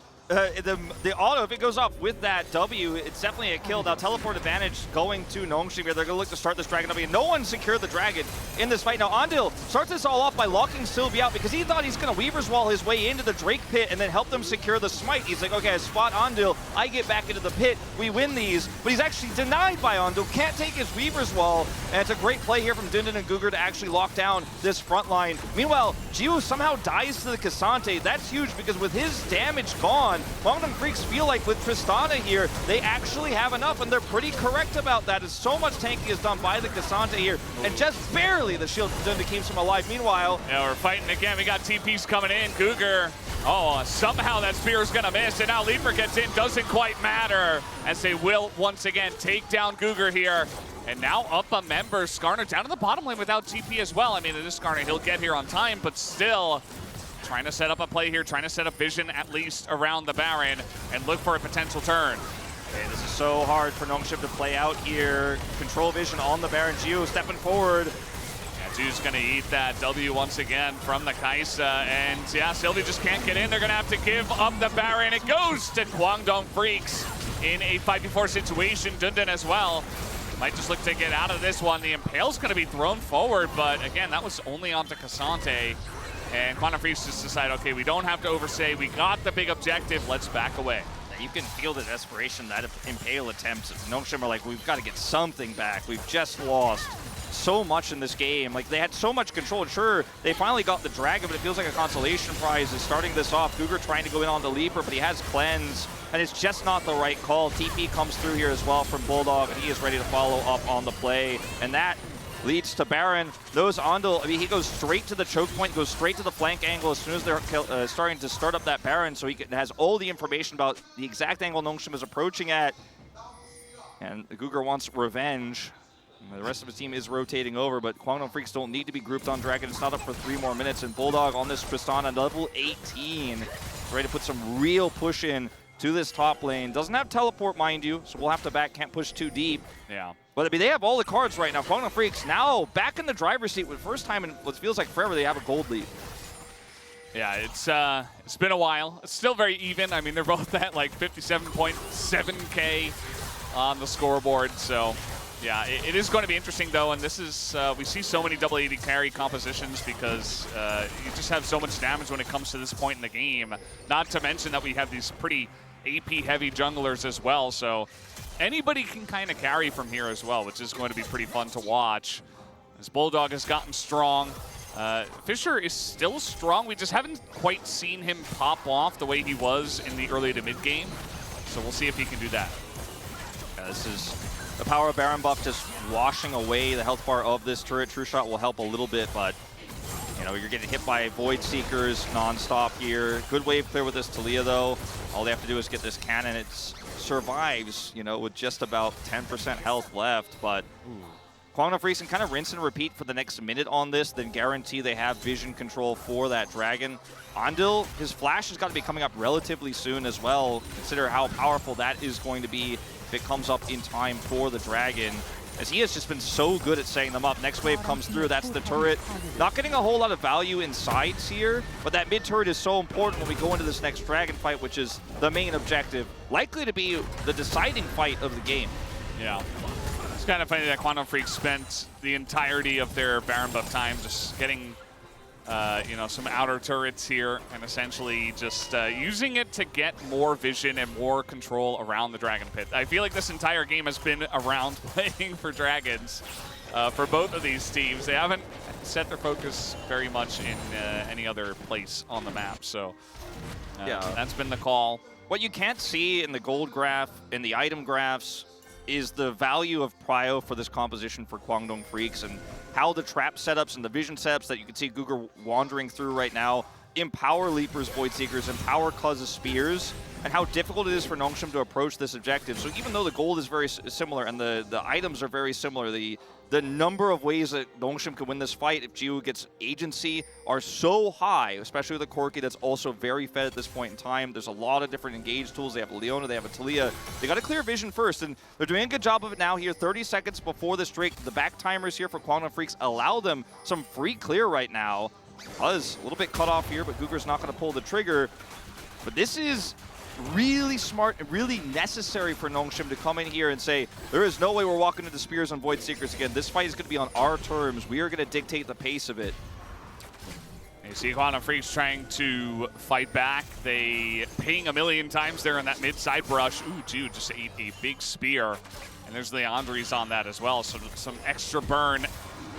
auto, if it goes off with that W, it's definitely a kill. Now teleport advantage going to Nongshim here. They're going to look to start this Dragon W. No one secured the Dragon in this fight. Now Andil starts this all off by locking Sylvie out because he thought he's going to Weaver's Wall his way into the Drake pit and then help them secure the smite. He's like, okay, I spot Andil, I get back into the pit, we win these. But he's actually denied by Andil, can't take his Weaver's Wall. And it's a great play here from Dindin and Guger to actually lock down this front line. Meanwhile, Gio somehow dies to the Cassante. That's huge because with his damage gone, Quantum Freaks feel like with Tristana here, they actually have enough, and they're pretty correct about that, as so much tanking is done by the Cassante here, and just barely the shield done keeps him alive. Meanwhile, yeah, we're fighting again. We got TPs coming in. Guger, somehow that spear is gonna miss, and now Leaper gets in. Doesn't quite matter, as they will once again take down Guger here. And now up a member, Skarner down to the bottom lane without TP as well. I mean, it is Skarner, he'll get here on time, but still, trying to set up a play here, trying to set up vision at least around the Baron and look for a potential turn. Okay, this is so hard for Nongshim to play out here. Control vision on the Baron. Gio stepping forward. Yeah, Gio's gonna eat that W once again from the Kaisa, and yeah, Sylvie just can't get in. They're gonna have to give up the Baron. It goes to Guangdong Freaks in a 5v4 situation. Dundun as well. Might just look to get out of this one. The Impale's gonna be thrown forward, but again, that was only onto Cassante. And Quantum Freaks just decide, okay, we don't have to overstay. We got the big objective. Let's back away. You can feel the desperation that Impale attempts. Nongshim are like, we've got to get something back. We've just lost so much in this game. Like, they had so much control. And sure, they finally got the Dragon, but it feels like a consolation prize is starting this off. Guger trying to go in on the Leaper, but he has Cleanse, and it's just not the right call. TP comes through here as well from Bulldog, and he is ready to follow up on the play. And that leads to Baron. Those Andil, I mean, he goes straight to the choke point, goes straight to the flank angle as soon as they're starting to start up that Baron, so he has all the information about the exact angle Nongshim is approaching at. And Guger wants revenge. The rest of his team is rotating over, but Quantum Freaks don't need to be grouped on Dragon. It's not up for 3 more minutes, and Bulldog on this Tristana, level 18. Ready to put some real push in to this top lane. Doesn't have teleport, mind you, so we'll have to back, can't push too deep. Yeah. But I mean, they have all the cards right now. Quantum Freaks now back in the driver's seat with first time in what feels like forever they have a gold lead. Yeah, it's been a while. It's still very even. I mean, they're both at like 57.7K on the scoreboard. So, yeah, it is going to be interesting though. And this is we see so many double AD carry compositions because you just have so much damage when it comes to this point in the game. Not to mention that we have these pretty AP heavy junglers as well. So anybody can kind of carry from here as well, which is going to be pretty fun to watch. As Bulldog has gotten strong. Fisher is still strong. We just haven't quite seen him pop off the way he was in the early to mid game. So we'll see if he can do that. Yeah, this is The power of Baron buff just washing away the health bar of this turret. True Shot will help a little bit, but you know, you're getting hit by Void Seekers non-stop here. Good wave clear with this Taliyah, though. All they have to do is get this cannon. It survives, you know, with just about 10% health left, but Kwangdong Freaks can kind of rinse and repeat for the next minute on this, then guarantee they have vision control for that dragon. Andil, his flash has got to be coming up relatively soon as well. Consider how powerful that is going to be if it comes up in time for the dragon, as he has just been so good at setting them up. Next wave comes through, that's the turret. Not getting a whole lot of value in sides here, but that mid turret is so important when we go into this next dragon fight, which is the main objective, likely to be the deciding fight of the game. Yeah. It's kind of funny that Kwangdong Freaks spent the entirety of their Baron buff time just getting you know, some outer turrets here and essentially just using it to get more vision and more control around the Dragon Pit. I feel like this entire game has been around playing for Dragons for both of these teams. They haven't set their focus very much in any other place on the map, so yeah, that's been the call. What you can't see in the gold graph, in the item graphs, is the value of prio for this composition for Kwangdong Freaks and how the trap setups and the vision setups that you can see Guger wandering through right now empower Leaper's Void Seekers, empower Cluz's Spears, and how difficult it is for Nongshim to approach this objective. So even though the gold is very similar and the items are very similar, the number of ways that Nongshim can win this fight if Jiwoo gets agency are so high, especially with the Corki that's also very fed at this point in time. There's a lot of different engage tools. They have a Leona, they have a Taliyah. They got to clear vision first, and they're doing a good job of it now here. 30 seconds before this Drake. The back timers here for Kwangdong Freaks allow them some free clear right now. Buzz a little bit cut off here, but Guger's not going to pull the trigger. But this is really smart and really necessary for Nongshim to come in here and say, there is no way we're walking into Spears on Void Seekers again. This fight is going to be on our terms. We are going to dictate the pace of it. You see Kwangdong Freaks trying to fight back. They ping a million times there in that mid-side brush. Ooh, dude, just ate a big spear. And there's the Andres on that as well, so some extra burn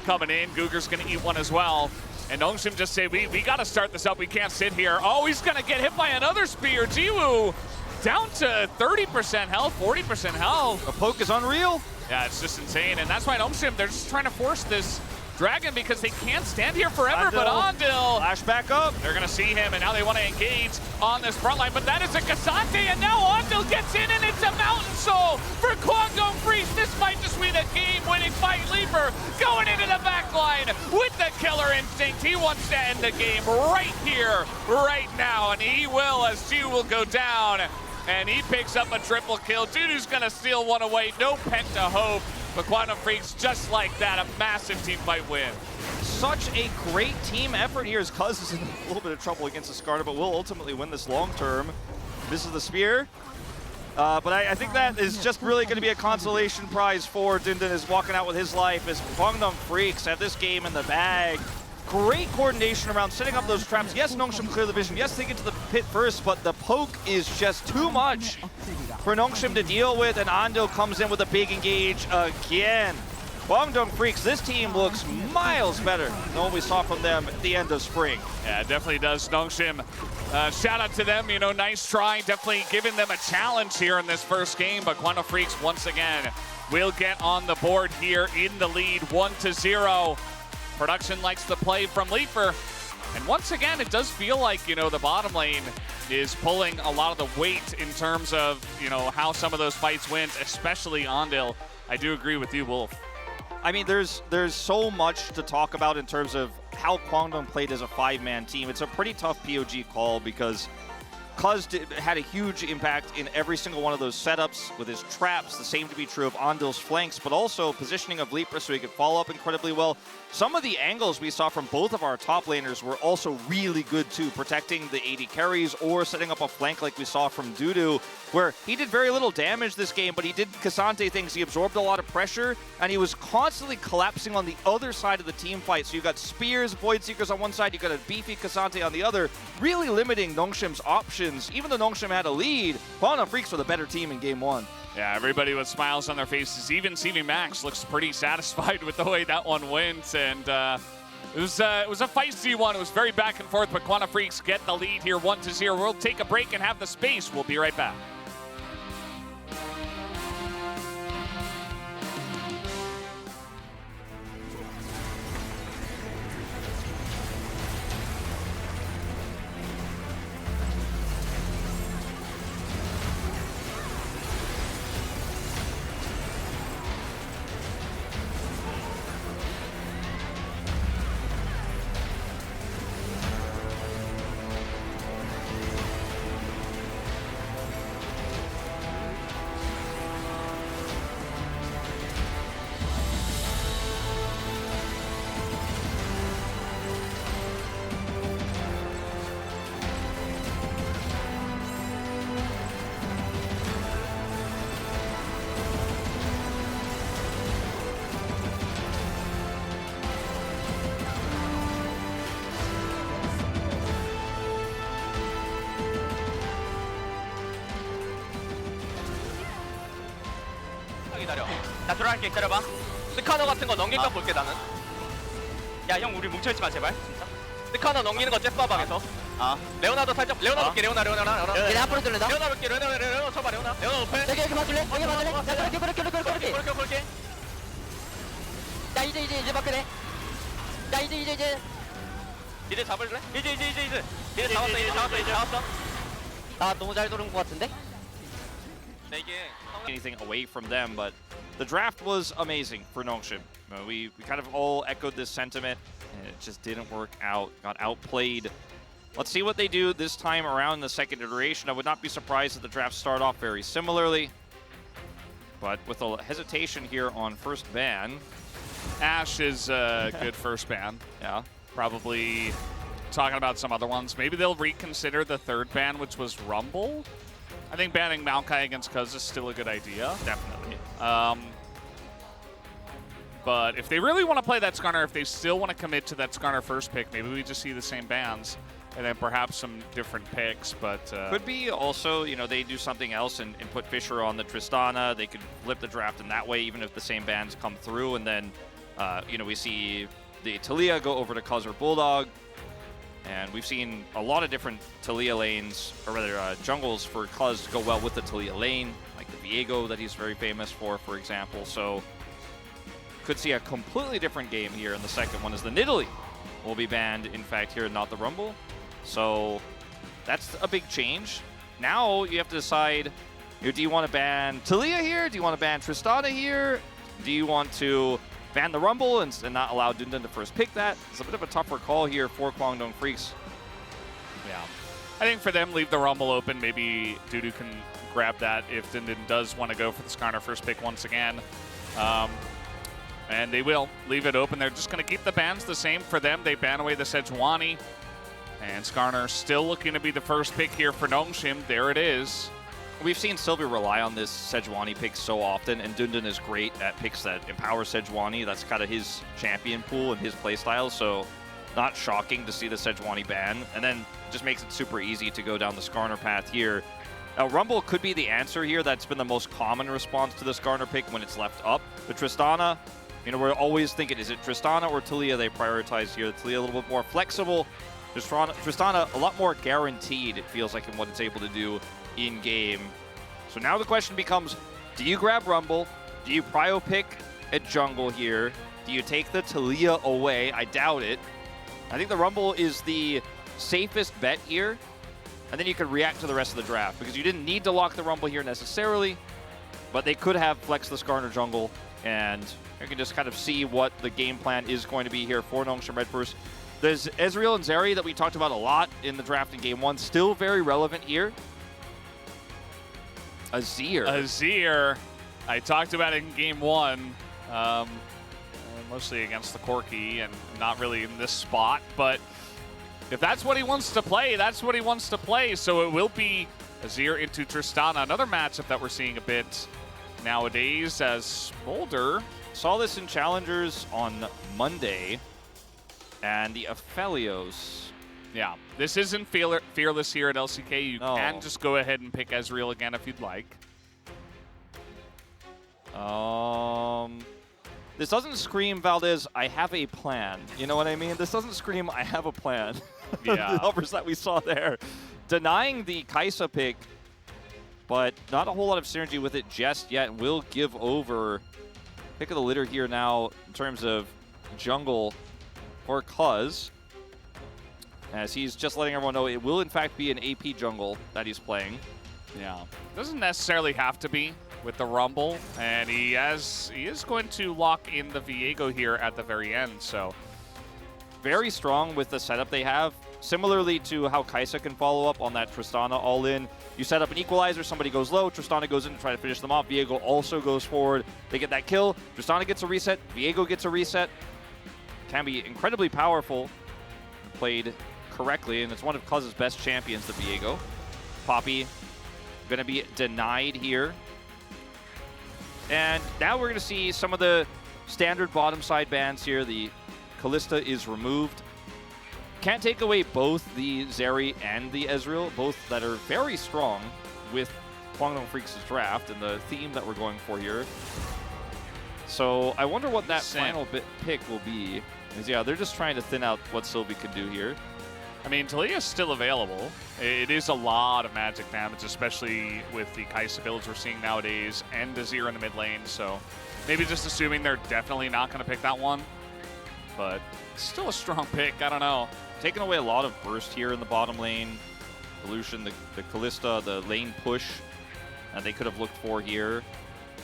coming in. Guger's going to eat one as well. And Nongshim just say, we got to start this up. We can't sit here. Oh, he's going to get hit by another spear. Jiwoo down to 30% health, 40% health. The poke is unreal. Yeah, it's just insane. And that's why Nongshim, they're just trying to force this dragon because they can't stand here forever. But Andil, flash back up. They're going to see him, and now they want to engage on this front line. But that is a Cassante, and now Andil gets in, and it's a Mountain Soul for Kwangdong Freaks. This might just be the game-winning fight. Leaper going into the back line with the killer instinct. He wants to end the game right here, right now, and he will, as Jiwoo will go down. And he picks up a triple kill. Dudu's going to steal one away. No Penta hope. But Kwangdong Freaks, just like that, a massive team fight win. Such a great team effort here as Cuz is in a little bit of trouble against the Skarner, but will ultimately win this long term. This is the spear. But I think that is just really going to be a consolation prize for Dindin, is walking out with his life as Kwangdong Freaks have this game in the bag. Great coordination around setting up those traps. Yes, Nongshim clear the vision. Yes, they get to the pit first, but the poke is just too much for Nongshim to deal with, and Andil comes in with a big engage again. Kwangdong Freaks, this team looks miles better than what we saw from them at the end of spring. Yeah, it definitely does. Nongshim, shout out to them. You know, nice try. Definitely giving them a challenge here in this first game, but Kwangdong Freaks, once again, will get on the board here in the lead, 1-0. Production likes the play from Leaper. And once again, it does feel like, you know, the bottom lane is pulling a lot of the weight in terms of, you know, how some of those fights went, especially Andil. I do agree with you, Wolf. I mean, there's so much to talk about in terms of how Kwangdong played as a five-man team. It's a pretty tough POG call because Cuz had a huge impact in every single one of those setups with his traps. The same to be true of Andil's flanks, but also positioning of Leaper so he could follow up incredibly well. Some of the angles we saw from both of our top laners were also really good too, protecting the AD carries or setting up a flank like we saw from Dudu, where he did very little damage this game, but he did Cassante things. He absorbed a lot of pressure, and he was constantly collapsing on the other side of the team fight. So you got Spears, Void Seekers on one side, you got a beefy Cassante on the other, really limiting Nongshim's options. Even though Nongshim had a lead, Kwangdong Freaks were the better team in game one. Yeah, everybody with smiles on their faces. Even CV Max looks pretty satisfied with the way that one went. And it was a feisty one. It was very back and forth, but Kwangdong Freaks get the lead here, 1-0. We'll take a break and have the space. We'll be right back. 기다려. 나 들어갈게. 기다려봐. 스카너 같은 거 넘길 거 볼게 나는. 야 형 우리 뭉쳐있지 마 제발. 진짜. 스카너 넘기는 거 잽봐 방에서. 레오나도 살짝. 레오나 볼게. 레오나. 얘네 앞으로 뚫는다. 레오나 볼게. 레오나 쳐봐 레오나. 레오나 오pen. 여기 봐줄래? 여기 봐줄래? 야 그렇게. 볼게. 야 이제 바꾸네. 야 이제. 이제 잡을래? 이제 잡았어. 아 너무 잘 도는 것 같은데? 네, 이게 anything away from them, but the draft was amazing for Nongshim. We kind of all echoed this sentiment, and it just didn't work out. Got outplayed. Let's see what they do this time around in the second iteration. I would not be surprised if the draft start off very similarly, but with a hesitation here on first ban. Ash is a good first ban. Yeah. Probably talking about some other ones. Maybe they'll reconsider the third ban, which was Rumble. I think banning Maokai against Cuz is still a good idea. Definitely. But if they really want to play that Skarner, if they still want to commit to that Skarner first pick, maybe we just see the same bans and then perhaps some different picks. But could be also, you know, they do something else and put Fisher on the Tristana. They could flip the draft in that way, even if the same bans come through. And then, you know, we see the Talia go over to Cuz or Bulldog. And we've seen a lot of different Talia lanes, or rather jungles for Cuz go well with the Talia lane, like the Viego that he's very famous for example. So could see a completely different game here in the second one, as the Nidalee will be banned, in fact, here, not the Rumble. So that's a big change. Now you have to decide, do you want to ban Talia here? Do you want to ban Tristana here? Do you want to ban the Rumble and not allow Dundun to first pick that? It's a bit of a tougher call here for Kwangdong Freaks. yeah, I think for them, leave the Rumble open. Maybe Dudu can grab that if Dundun does want to go for the Skarner first pick once again. And they will leave it open. They're just going to keep the bans the same for them. They ban away the Sejuani. And Skarner still looking to be the first pick here for Nongshim. There it is. We've seen Sylvie rely on this Sejuani pick so often, and Dundun is great at picks that empower Sejuani. That's kind of his champion pool and his playstyle, so not shocking to see the Sejuani ban. And then just makes it super easy to go down the Skarner path here. Now, Rumble could be the answer here. That's been the most common response to the Skarner pick when it's left up. The Tristana, you know, we're always thinking, is it Tristana or Talia they prioritize here? Talia a little bit more flexible. Tristana a lot more guaranteed, it feels like, in what it's able to do in-game. So now the question becomes, do you grab Rumble? Do you prio pick at jungle here? Do you take the Talia away? I doubt it. I think the Rumble is the safest bet here. And then you could react to the rest of the draft, because you didn't need to lock the Rumble here necessarily, but they could have flexed the Skarner jungle, and you can just kind of see what the game plan is going to be here for Nongshim Redverse. There's Ezreal and Zeri that we talked about a lot in the draft in Game 1, still very relevant here. Azir. I talked about it in Game 1, mostly against the Corki and not really in this spot, but if that's what he wants to play, that's what he wants to play. So it will be Azir into Tristana, another matchup that we're seeing a bit nowadays, as Smolder saw this in Challengers on Monday, and the Aphelios. Yeah, this isn't Fearless here at LCK. You can just go ahead and pick Ezreal again if you'd like. This doesn't scream, Valdez, I have a plan. You know what I mean? This doesn't scream, I have a plan. Yeah. The numbers that we saw there. Denying the Kai'Sa pick, but not a whole lot of synergy with it just yet. Will give over pick of the litter here now in terms of jungle for Cuz, as he's just letting everyone know it will in fact be an AP jungle that he's playing. Yeah, doesn't necessarily have to be with the Rumble, and he is going to lock in the Viego here at the very end, so very strong with the setup they have. Similarly to how Kai'Sa can follow up on that Tristana all-in. You set up an equalizer, somebody goes low, Tristana goes in to try to finish them off, Viego also goes forward, they get that kill, Tristana gets a reset, Viego gets a reset. Can be incredibly powerful, played correctly, and it's one of Cuz's best champions, the Viego. Poppy going to be denied here. And now we're going to see some of the standard bottom side bans here. The Kalista is removed. Can't take away both the Zeri and the Ezreal, both that are very strong with Guangdong Freaks' draft and the theme that we're going for here. So I wonder what that final pick will be. Because, yeah, they're just trying to thin out what Sylvie can do here. I mean, Talia's still available. It is a lot of magic damage, especially with the Kai'Sa builds we're seeing nowadays, and Azir in the mid lane. So maybe just assuming they're definitely not going to pick that one. But still a strong pick. I don't know. Taking away a lot of burst here in the bottom lane. The Lucian, the Kalista, the lane push that they could have looked for here.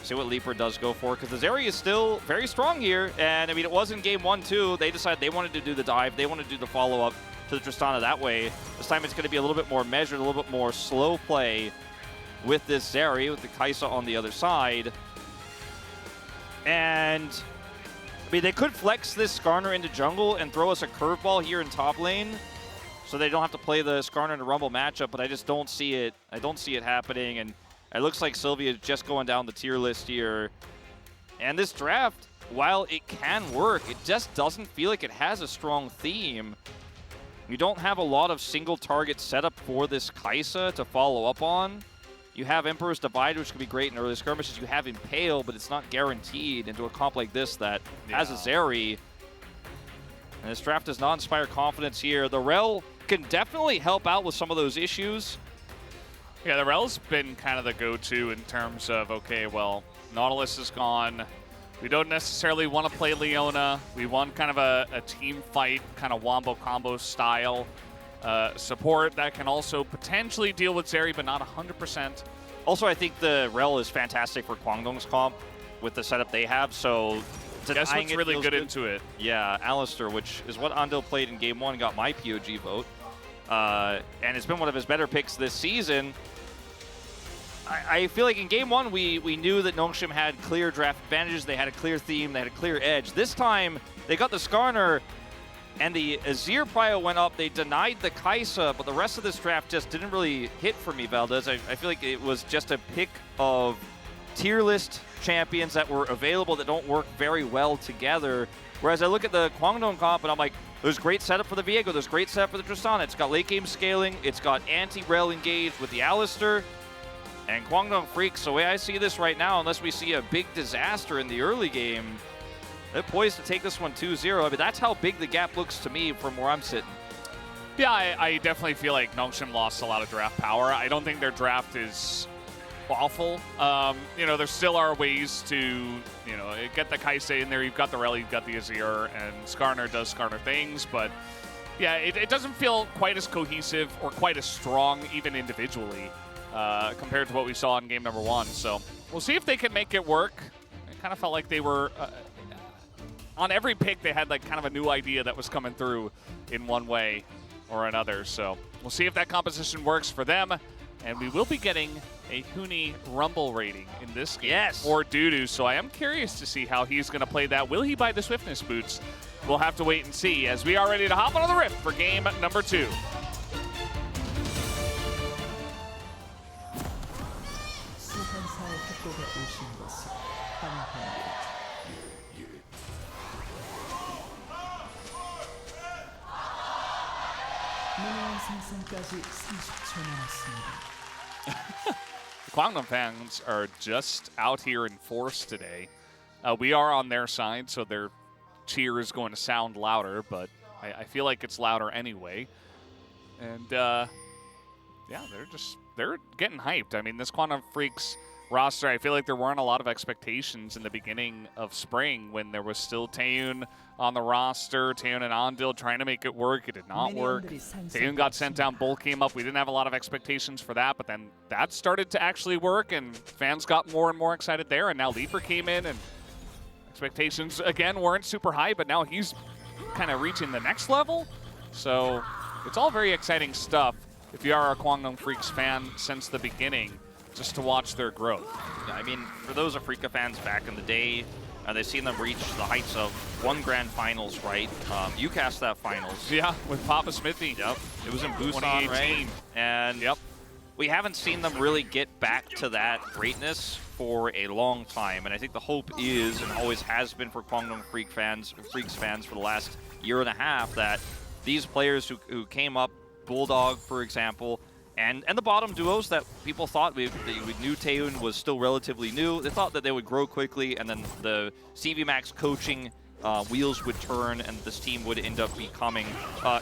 See what Leaper does go for, because the Zeri is still very strong here. And, I mean, it was in game 1, too. They decided they wanted to do the dive. They wanted to do the follow-up to the Tristana that way. This time it's going to be a little bit more measured, a little bit more slow play with this Zeri, with the Kai'Sa on the other side. And, I mean, they could flex this Skarner into jungle and throw us a curveball here in top lane, so they don't have to play the Skarner and Rumble matchup, but I just don't see it. I don't see it happening, and it looks like Sylvia is just going down the tier list here. And this draft, while it can work, it just doesn't feel like it has a strong theme. You don't have a lot of single target setup for this Kai'Sa to follow up on. You have Emperor's Divide, which could be great in early skirmishes. You have Impale, but it's not guaranteed into a comp like this that has a Zeri. And this draft does not inspire confidence here. The Rel can definitely help out with some of those issues. Yeah, the Rel's been kind of the go-to in terms of, okay, well, Nautilus is gone. We don't necessarily want to play Leona. We want kind of a team fight, kind of wombo combo style support that can also potentially deal with Zeri, but not 100%. Also, I think the Rel is fantastic for Guangdong's comp with the setup they have, so guess what's really good into it? Yeah, Alistair, which is what Andil played in game 1, got my POG vote. And it's been one of his better picks this season. I feel like in game 1, we knew that Nongshim had clear draft advantages. They had a clear theme. They had a clear edge. This time, they got the Skarner, and the Azir prio went up. They denied the Kai'Sa, but the rest of this draft just didn't really hit for me, Valdez. I feel like it was just a pick of tier list champions that were available that don't work very well together. Whereas I look at the Guangdong comp, and I'm like, there's great setup for the Viego. There's great setup for the Tristana. It's got late game scaling. It's got anti-Rel engaged with the Alistair. And Guangdong Freaks, the way I see this right now, unless we see a big disaster in the early game, they're poised to take this one 2-0. I mean, that's how big the gap looks to me from where I'm sitting. Yeah, I definitely feel like Nongshim lost a lot of draft power. I don't think their draft is awful. You know, there still are ways to, you know, get the Kai'Sa in there. You've got the Rel, you've got the Azir, and Skarner does Skarner things, but yeah, it doesn't feel quite as cohesive or quite as strong even individually. Compared to what we saw in game number 1. So we'll see if they can make it work. It kind of felt like they were, on every pick, they had like kind of a new idea that was coming through in one way or another. So we'll see if that composition works for them. And we will be getting a Huni Rumble rating in this game for Dudu. So I am curious to see how he's going to play that. Will he buy the Swiftness boots? We'll have to wait and see as we are ready to hop onto the Rift for game number 2. Guangdong fans are just out here in force today. We are on their side, so their cheer is going to sound louder, but I feel like it's louder anyway. And yeah, they're getting hyped. I mean, this Guangdong Freaks roster, I feel like there weren't a lot of expectations in the beginning of spring when there was still Taeyun on the roster. Taeyun and Andil trying to make it work. It did not work. Taeyun got sent down, Bull came up. We didn't have a lot of expectations for that, but then that started to actually work, and fans got more and more excited there, and now Leaper came in, and expectations, again, weren't super high, but now he's kind of reaching the next level. So it's all very exciting stuff if you are a Guangdong Freaks fan since the beginning, just to watch their growth. Yeah, I mean, for those Afrika fans back in the day, they've seen them reach the heights of one grand finals, right? You cast that finals. Yeah, with Papa Smithy. Yep. It was in Busan, right? And we haven't seen them really get back to that greatness for a long time. And I think the hope is, and always has been for Guangdong Freaks fans for the last year and a half, that these players who came up, Bulldog, for example, And the bottom duos that people thought we knew Taehoon was still relatively new. They thought that they would grow quickly, and then the CV Max coaching wheels would turn, and this team would end up becoming,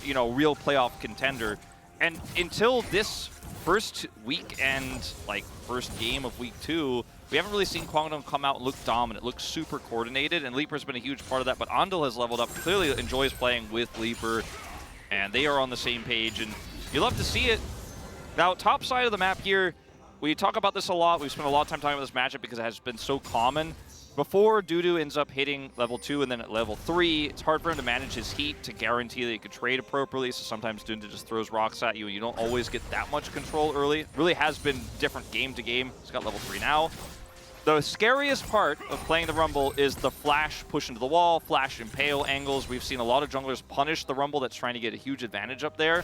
you know, real playoff contender. And until this first week and like first game of week 2, we haven't really seen Kwangdong come out and look dominant, look super coordinated, and Leaper's been a huge part of that. But Andal has leveled up, clearly enjoys playing with Leaper, and they are on the same page, and you love to see it. Now, top side of the map here, we talk about this a lot. We've spent a lot of time talking about this matchup because it has been so common. Before Dudu ends up hitting level 2 and then at level 3, it's hard for him to manage his heat to guarantee that he could trade appropriately, so sometimes Dudu just throws rocks at you and you don't always get that much control early. Really has been different game to game. He's got level 3 now. The scariest part of playing the Rumble is the flash push into the wall, flash impale angles. We've seen a lot of junglers punish the Rumble that's trying to get a huge advantage up there.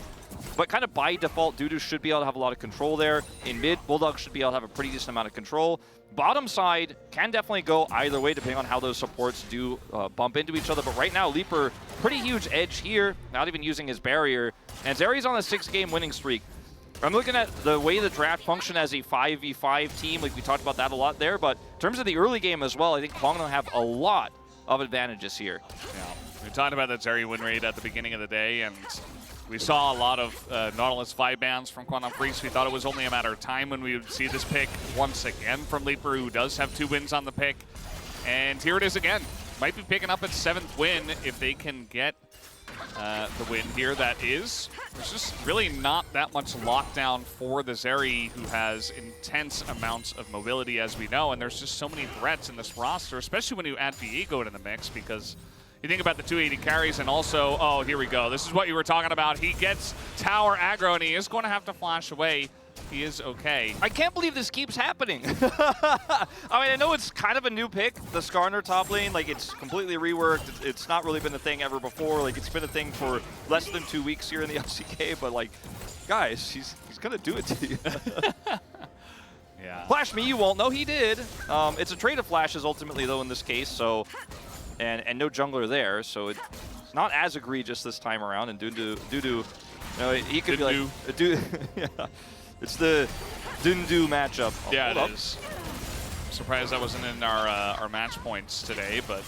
But kind of by default, Dudu should be able to have a lot of control there. In mid, Bulldog should be able to have a pretty decent amount of control. Bottom side can definitely go either way depending on how those supports do bump into each other. But right now, Leaper, pretty huge edge here, not even using his barrier. And Zeri's on a 6-game winning streak. I'm looking at the way the draft functioned as a 5v5 team, like we talked about that a lot there, but in terms of the early game as well, I think Kwangdong have a lot of advantages here. Yeah, we talked about that Zeri win rate at the beginning of the day, and we saw a lot of Nautilus 5 bans from Kwangdong Freaks. We thought it was only a matter of time when we would see this pick once again from Leaper, who does have 2 wins on the pick. And here it is again. Might be picking up its 7th win if they can get the win here. That is, there's just really not that much lockdown for the Zeri, who has intense amounts of mobility, as we know, and there's just so many threats in this roster, especially when you add Viego to the mix, because you think about the 280 carries, and also, oh, here we go. This is what you were talking about. He gets tower aggro, and he is going to have to flash away. He is okay. I can't believe this keeps happening. I mean, I know it's kind of a new pick, the Skarner top lane. Like, it's completely reworked. It's not really been a thing ever before. Like, it's been a thing for less than 2 weeks here in the LCK. But, like, guys, he's going to do it to you. Yeah. Flash me, you won't. No, he did. It's a trade of flashes, ultimately, though, in this case. So, and no jungler there. So it's not as egregious this time around. And Dudu, you know, he could be like, yeah. It's the Dundu matchup. Oh, yeah, it is. I'm surprised that wasn't in our match points today, but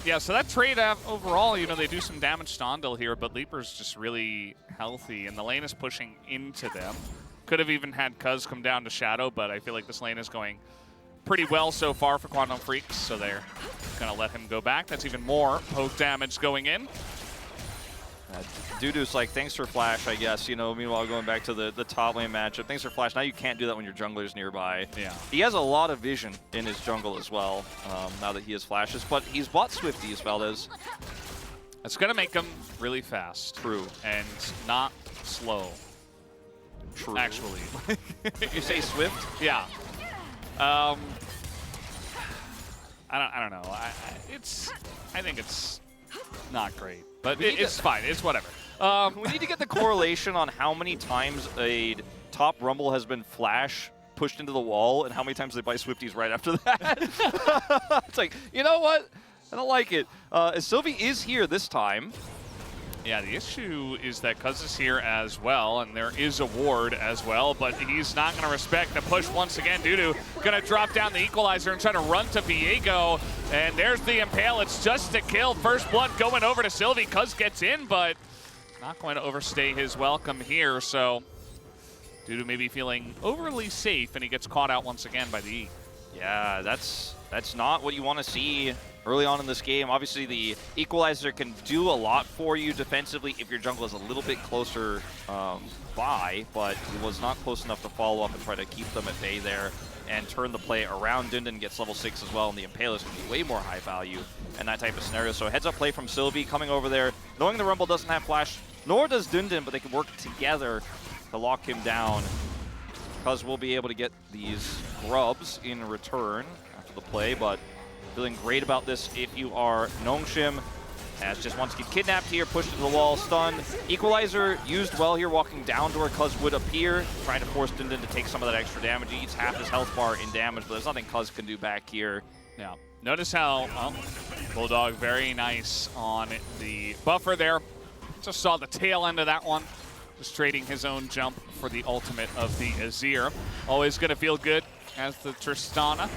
yeah. So that trade overall, you know, they do some damage to Andal here, but Leaper's just really healthy, and the lane is pushing into them. Could have even had Cuz come down to Shadow, but I feel like this lane is going pretty well so far for Kwangdong Freaks, so they're gonna let him go back. That's even more poke damage going in. Dudu's like, thanks for flash, I guess. You know, meanwhile, going back to the top lane matchup, thanks for flash. Now you can't do that when your jungler's nearby. Yeah. He has a lot of vision in his jungle as well, now that he has flashes. But he's bought Swifties, Valdez. It's going to make him really fast. True. And not slow. True. Actually. You say Swift? Yeah. I don't know. I think it's not great. But it's fine. It's whatever. We need to get the correlation on how many times a top Rumble has been flash pushed into the wall and how many times they buy Swifties right after that. It's like, you know what? I don't like it. Sylvie is here this time. Yeah, the issue is that Cuz is here as well, and there is a ward as well, but he's not going to respect the push once again. Dudu going to drop down the equalizer and try to run to Viego, and there's the impale. It's just a kill. First blood going over to Sylvie. Cuz gets in, but not going to overstay his welcome here, so Dudu may be feeling overly safe, and he gets caught out once again by the E. Yeah, that's not what you want to see early on in this game. Obviously, the equalizer can do a lot for you defensively if your jungle is a little bit closer by, but he was not close enough to follow up and try to keep them at bay there and turn the play around. Dundun gets level 6 as well, and the Impale is going to be way more high value in that type of scenario. So heads up play from Sylvie coming over there, knowing the Rumble doesn't have flash, nor does Dundun, but they can work together to lock him down, because we'll be able to get these grubs in return after the play. But feeling great about this if you are Nongshim, as just wants to get kidnapped here, pushed to the wall, stunned. Equalizer used well here, walking down to where Cuz would appear, trying to force Dundun to take some of that extra damage. He eats half his health bar in damage, but there's nothing Cuz can do back here. Yeah. Notice how Bulldog very nice on the buffer there. Just saw the tail end of that one. Just trading his own jump for the ultimate of the Azir. Always going to feel good as the Tristana.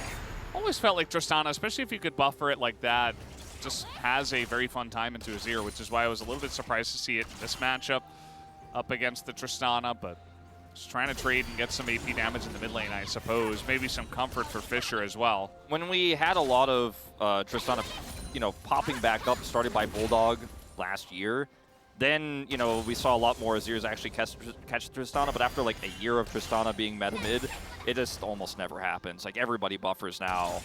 Always felt like Tristana, especially if you could buffer it like that, just has a very fun time into Azir, which is why I was a little bit surprised to see it in this matchup up against the Tristana, but just trying to trade and get some AP damage in the mid lane, I suppose. Maybe some comfort for Fisher as well. When we had a lot of Tristana, popping back up, started by Bulldog last year, then, we saw a lot more Azirs actually catch Tristana, but after like a year of Tristana being meta mid, it just almost never happens. Like, everybody buffers now.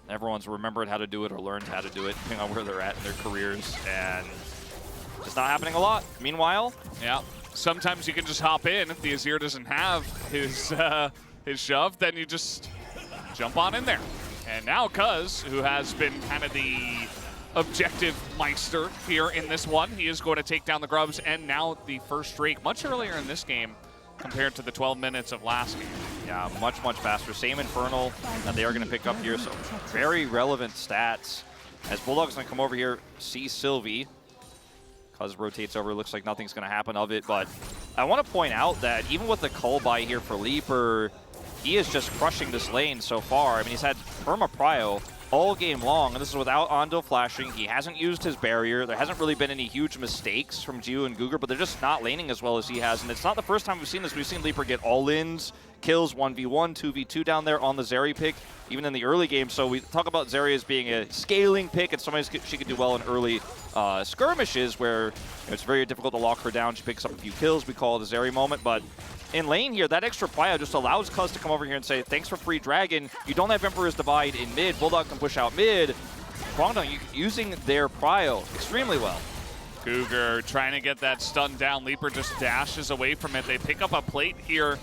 Everyone's remembered how to do it or learned how to do it, depending on where they're at in their careers, and it's not happening a lot. Meanwhile, yeah, sometimes you can just hop in. If the Azir doesn't have his shove, then you just jump on in there. And now Cuz, who has been kind of the objective meister here in this one, he is going to take down the Grubs, and now the first Drake much earlier in this game compared to the 12 minutes of last game. Yeah, much, much faster. Same Infernal that they are going to pick up here, so very relevant stats. As Bulldog's going to come over here, see Sylvie. Cuz rotates over, looks like nothing's going to happen of it, but I want to point out that even with the cull buy here for Leaper, he is just crushing this lane so far. I mean, he's had Perma Prio all game long, and this is without Ondo flashing. He hasn't used his barrier. There hasn't really been any huge mistakes from Jiu and Guger, but they're just not laning as well as he has, and it's not the first time we've seen this. We've seen Leaper get all-ins, kills 1v1, 2v2 down there on the Zeri pick, even in the early game. So we talk about Zeri as being a scaling pick, and sometimes she could do well in early skirmishes where it's very difficult to lock her down. She picks up a few kills. We call it a Zeri moment, but in lane here, that extra plyo just allows Cuz to come over here and say, thanks for free Dragon. You don't have Emperor's Divide in mid. Bulldog can push out mid. Guangdong using their prio extremely well. Guger trying to get that stun down. Leaper just dashes away from it. They pick up a plate here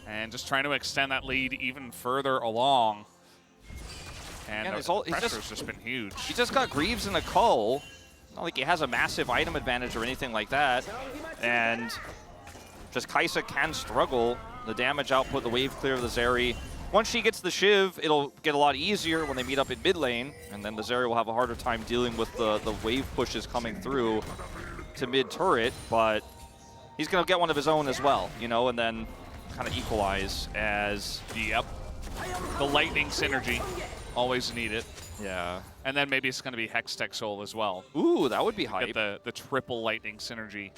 and just trying to extend that lead even further along. And the pressure's just been huge. He just got Greaves in the cull. Not like he has a massive item advantage or anything like that. And just Kaisa can struggle. The damage output, the wave clear of the Zeri. Once she gets the Shiv, it'll get a lot easier when they meet up in mid lane, and then the Zeri will have a harder time dealing with the wave pushes coming through to mid turret, but he's going to get one of his own as well, and then kind of equalize as... Yep. The lightning synergy. Always need it. Yeah. And then maybe it's going to be Hextech Soul as well. Ooh, that would be hype. Get the triple lightning synergy.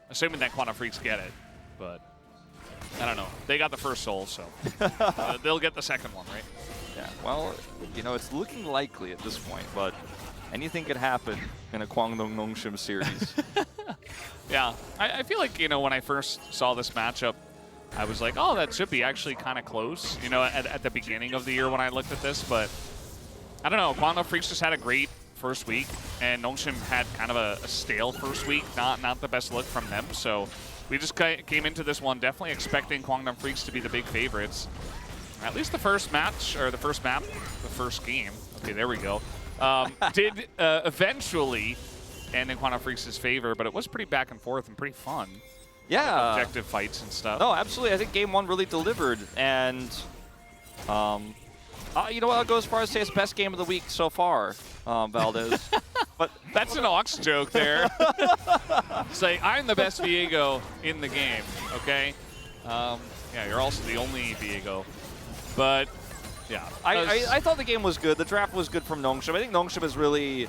Assuming that Quantum Freaks get it, but I don't know. They got the first soul, so they'll get the second one, right? Yeah, well, it's looking likely at this point, but anything could happen in a Guangdong Nongshim series. Yeah, I feel like, when I first saw this matchup, I was like, oh, that should be actually kind of close, at the beginning of the year when I looked at this, but I don't know. Guangdong Freaks just had a great first week, and Nongshim had kind of a stale first week, not the best look from them, so we just came into this one definitely expecting Guangdong Freaks to be the big favorites. At least the first match, or the first map, the first game. Okay, there we go. Did eventually end in Guangdong Freaks' favor, but it was pretty back and forth and pretty fun. Yeah. Like objective fights and stuff. No, absolutely. I think game one really delivered, and you know what? I'll go as far as say it's best game of the week so far, Valdez. But that's an Ox joke there. Say, I'm the best Viego in the game, okay? Yeah, you're also the only Viego. But, yeah. I thought the game was good. The draft was good from Nongshim. I think Nongshim is really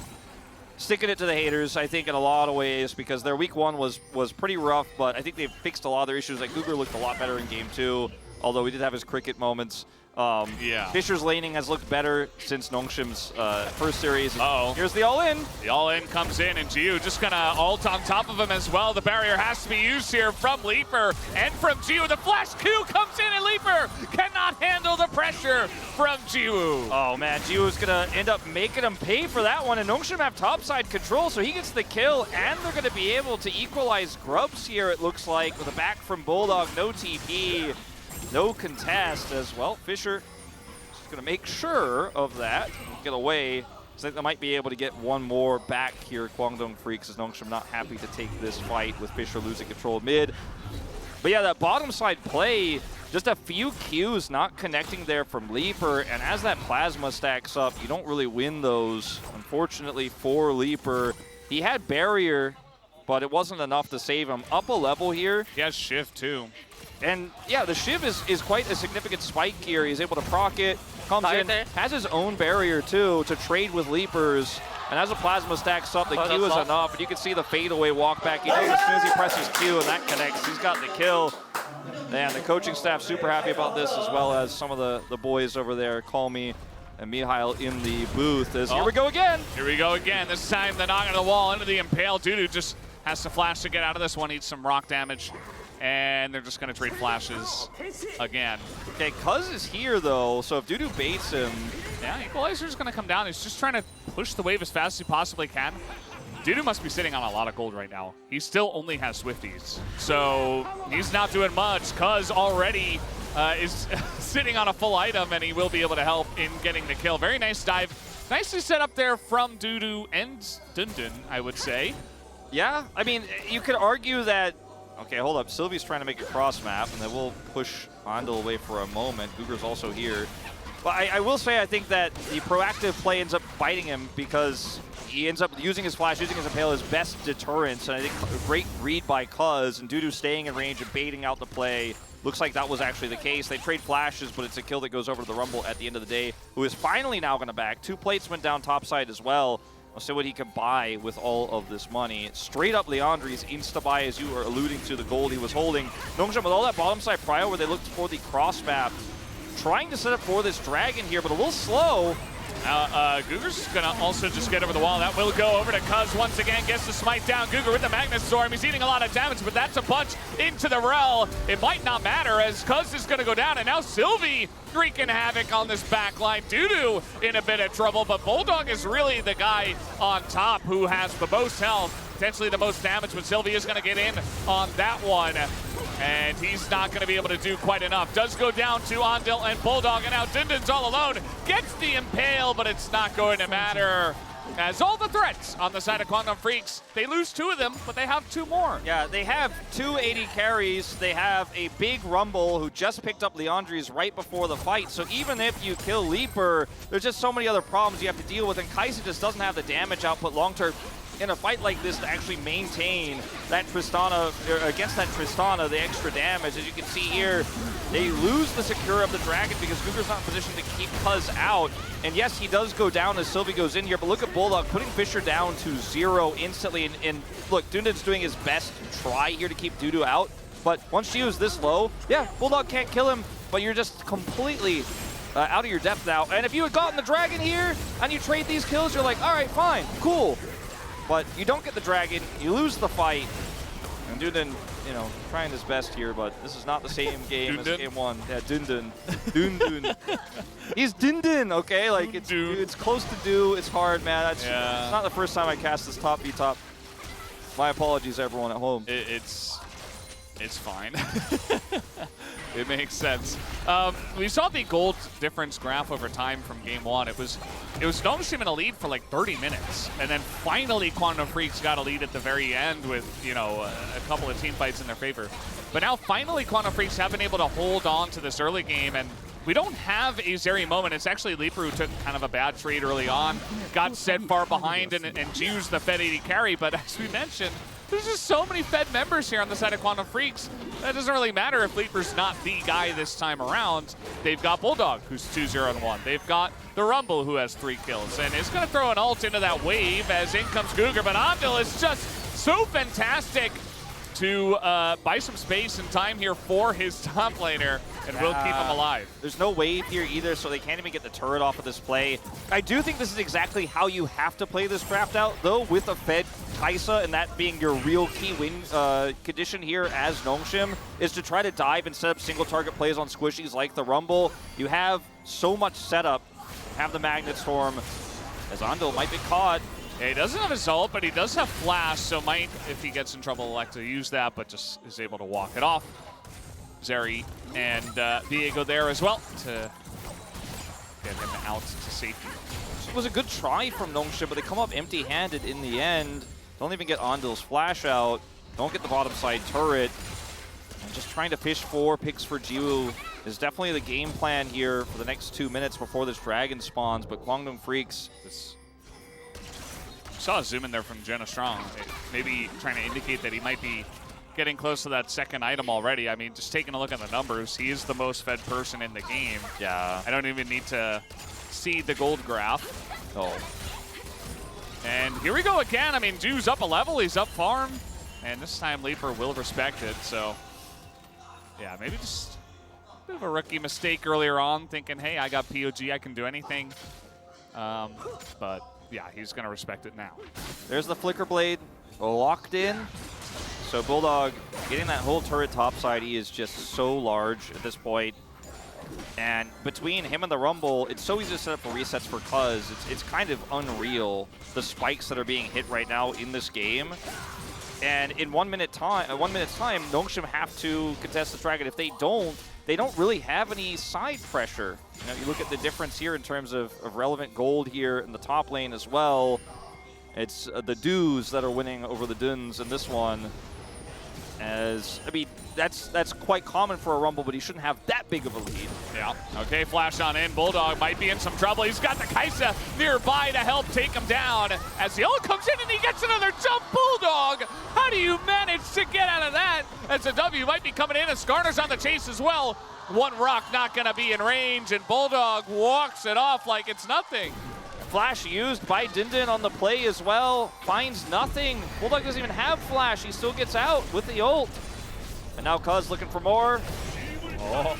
sticking it to the haters, I think, in a lot of ways, because their week one was pretty rough, but I think they've fixed a lot of their issues. Like, Guger looked a lot better in game two, although he did have his cricket moments. Yeah. Fisher's laning has looked better since Nongshim's first series. Uh-oh. Here's the all-in. The all-in comes in, and Jiu just going to ult on top of him as well. The barrier has to be used here from Leaper and from Jiu. The flash Q comes in, and Leaper cannot handle the pressure from Jiu. Oh, man. Jiu is going to end up making him pay for that one, and Nongshim have topside control, so he gets the kill, and they're going to be able to equalize Grubs here, it looks like, with a back from Bulldog. No TP. No contest as well. Fisher is going to make sure of that. Get away. I think they might be able to get one more back here. Guangdong Freaks as Nongshim not happy to take this fight with Fisher losing control mid. But yeah, that bottom side play, just a few Qs not connecting there from Leaper. And as that plasma stacks up, you don't really win those. Unfortunately for Leaper, he had barrier but it wasn't enough to save him. Up a level here. He has Shiv too. And yeah, the Shiv is quite a significant spike here. He's able to proc it, comes in, has his own barrier too to trade with Leapers. And as a plasma stacks up, the Q is enough. And you can see the fadeaway walk back. He knows as soon as he presses Q and that connects, he's got the kill. And the coaching staff super happy about this, as well as some of the boys over there, Call Me and Mihail in the booth. Here we go again. Here we go again. This time the knock on the wall into the Impale. Dudu just has to flash to get out of this one. Needs some rock damage. And they're just going to trade flashes again. Okay, Cuz is here, though, so if Dudu baits him... Yeah, Equalizer's going to come down. He's just trying to push the wave as fast as he possibly can. Dudu must be sitting on a lot of gold right now. He still only has Swifties. So he's not doing much. Cuz already is sitting on a full item, and he will be able to help in getting the kill. Very nice dive. Nicely set up there from Dudu and Dundun, I would say. Yeah, I mean, you could argue that... Okay, hold up. Sylvie's trying to make a cross map, and then we'll push Andal away for a moment. Guger's also here. But I will say I think that the proactive play ends up biting him because he ends up using his flash, using his Impale as best deterrence. And I think a great read by Cuz, and Dudu staying in range and baiting out the play. Looks like that was actually the case. They trade flashes, but it's a kill that goes over to the Rumble at the end of the day, who is finally now going to back. 2 plates went down topside as well. We'll see what he can buy with all of this money. Straight up Leandri's insta-buy, as you were alluding to, the gold he was holding. Nongshim with all that bottom side prio where they looked for the cross map. Trying to set up for this dragon here, but a little slow. Guger's going to also just get over the wall. That will go over to Cuz once again. Gets the smite down. Guger with the Magnus Storm. He's eating a lot of damage, but that's a punch into the Rel. It might not matter as Cuz is going to go down, and now Sylvie wreaking havoc on this back line. Dudu in a bit of trouble, but Bulldog is really the guy on top who has the most health, potentially the most damage, but Sylvie is going to get in on that one. And he's not going to be able to do quite enough. Does go down to Andal and Bulldog, and now Dindin's all alone. Gets the Impale, but it's not going to matter. As all the threats on the side of Quantum Freaks, they lose 2 of them, but they have 2 more. Yeah, they have 2 AD carries. They have a big Rumble who just picked up Leandri's right before the fight. So even if you kill Leaper, there's just so many other problems you have to deal with. And Kaisa just doesn't have the damage output long-term in a fight like this to actually maintain that Tristana, against that Tristana, the extra damage. As you can see here, they lose the secure of the dragon because Guger's not in position to keep Cuz out. And yes, he does go down as Sylvie goes in here, but look at Bulldog putting Fisher down to 0 instantly. And look, Dundun's doing his best to try here to keep Dudu out. But once Gio is this low, yeah, Bulldog can't kill him, but you're just completely out of your depth now. And if you had gotten the dragon here and you trade these kills, you're like, all right, fine, cool. But you don't get the dragon, you lose the fight. And Dundun, you know, trying his best here, but this is not the same game as game 1. Yeah, Dundun. Dundun. He's Dundun, okay? Like, it's close to do, it's hard, man. It's not the first time I cast this top v top. My apologies, everyone at home. It's fine. It makes sense. We saw the gold difference graph over time from game 1. It was Nongshim in a lead for like 30 minutes, and then finally Quantum Freaks got a lead at the very end with, you know, a couple of team fights in their favor. But now finally Quantum Freaks have been able to hold on to this early game, and we don't have a Zeri moment. It's actually Leaper who took kind of a bad trade early on, got set far behind and used the Fed 80 carry, but as we mentioned, there's just so many Fed members here on the side of Quantum Freaks. That doesn't really matter if Leaper's not the guy this time around. They've got Bulldog, who's 2-0-1. They've got the Rumble, who has 3 kills. And it's going to throw an ult into that wave as in comes Guger. But Andal is just so fantastic to buy some space and time here for his top laner, and will keep him alive. There's no wave here either, so they can't even get the turret off of this play. I do think this is exactly how you have to play this draft out, though, with a Fed Kaisa, and that being your real key win condition here as Nongshim, is to try to dive and set up single target plays on squishies like the Rumble. You have so much setup. Have the Magnet Storm, as Andal might be caught. Yeah, he doesn't have his ult, but he does have flash, so might, if he gets in trouble, elect to use that, but just is able to walk it off. Zeri and Diego there as well to get him out to safety. It was a good try from Nongshim, but they come up empty-handed in the end. Don't even get Andal's flash out. Don't get the bottom side turret. And just trying to fish for picks for Jiwoo is definitely the game plan here for the next 2 minutes before this dragon spawns. But Quantum Freaks, Saw a zoom in there from Jenna Strong, maybe trying to indicate that he might be getting close to that second item already. I mean, just taking a look at the numbers, he is the most fed person in the game. Yeah. I don't even need to see the gold graph. Oh. And here we go again. I mean, Ju's up a level, he's up farm, and this time Leaper will respect it. So, yeah, maybe just a bit of a rookie mistake earlier on, thinking, hey, I got POG, I can do anything. But yeah, he's going to respect it now. There's the Flicker Blade locked in. So Bulldog getting that whole turret topside, he is just so large at this point. And between him and the Rumble, it's so easy to set up for resets for Cuz. It's kind of unreal, the spikes that are being hit right now in this game. And in 1 minute's time, Nongshim have to contest the dragon. If they don't really have any side pressure. You know, you look at the difference here in terms of relevant gold here in the top lane as well. It's the Doos that are winning over the Duns in this one. As, I mean, that's quite common for a Rumble, but he shouldn't have that big of a lead. Yeah. Okay, flash on in. Bulldog might be in some trouble. He's got the Kaisa nearby to help take him down. As the ult comes in and he gets another jump. Bulldog, how do you manage to get out of that? As a W might be coming in, and Skarner's on the chase as well. One rock not going to be in range, and Bulldog walks it off like it's nothing. Flash used by Dindin on the play as well. Finds nothing. Bulldog doesn't even have flash. He still gets out with the ult. And now Cuz looking for more. Oh.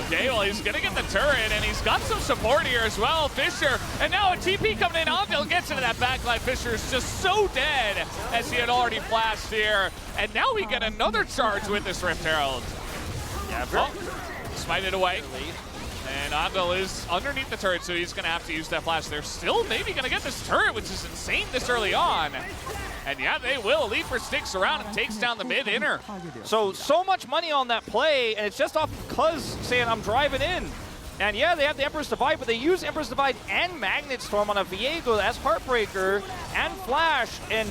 Okay, well, he's going to get the turret, and he's got some support here as well. Fisher, and now a TP coming in. Andil gets into that backline. Fisher is just so dead as he had already flashed here. And now we get another charge with this Rift Herald. Yeah, smite it away. And Andil is underneath the turret, so he's going to have to use that flash. They're still maybe going to get this turret, which is insane this early on. And yeah, they will. Leaper sticks around and takes down the mid-inner. So much money on that play, and it's just off Cuz saying, I'm driving in. And yeah, they have the Emperor's Divide, but they use Emperor's Divide and Magnet Storm on a Viego as Heartbreaker and Flash. And,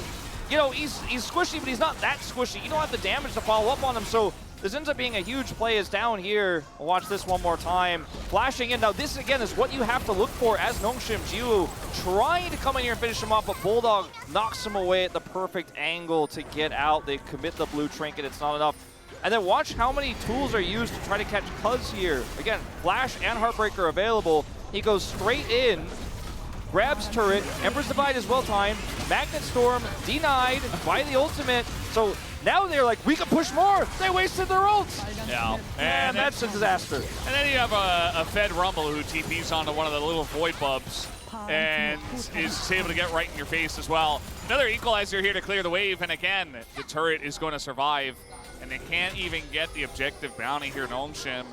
you know, he's squishy, but he's not that squishy. You don't have the damage to follow up on him, so this ends up being a huge play. Is down here. We'll watch this one more time. Flashing in. Now this again is what you have to look for as Nongshim. Jiwoo trying to come in here and finish him off, but Bulldog knocks him away at the perfect angle to get out. They commit the blue trinket. It's not enough. And then watch how many tools are used to try to catch Cuz here. Again, Flash and Heartbreaker available. He goes straight in, grabs turret, Emperor's Divide is well timed, Magnet Storm denied by the ultimate. So now they're like, we can push more. They wasted their ults. Yeah. And that's a disaster. And then you have a Fed Rumble who TPs onto one of the little void bubs and is able to get right in your face as well. Another equalizer here to clear the wave. And again, the turret is going to survive. And they can't even get the objective bounty here, Nongshim.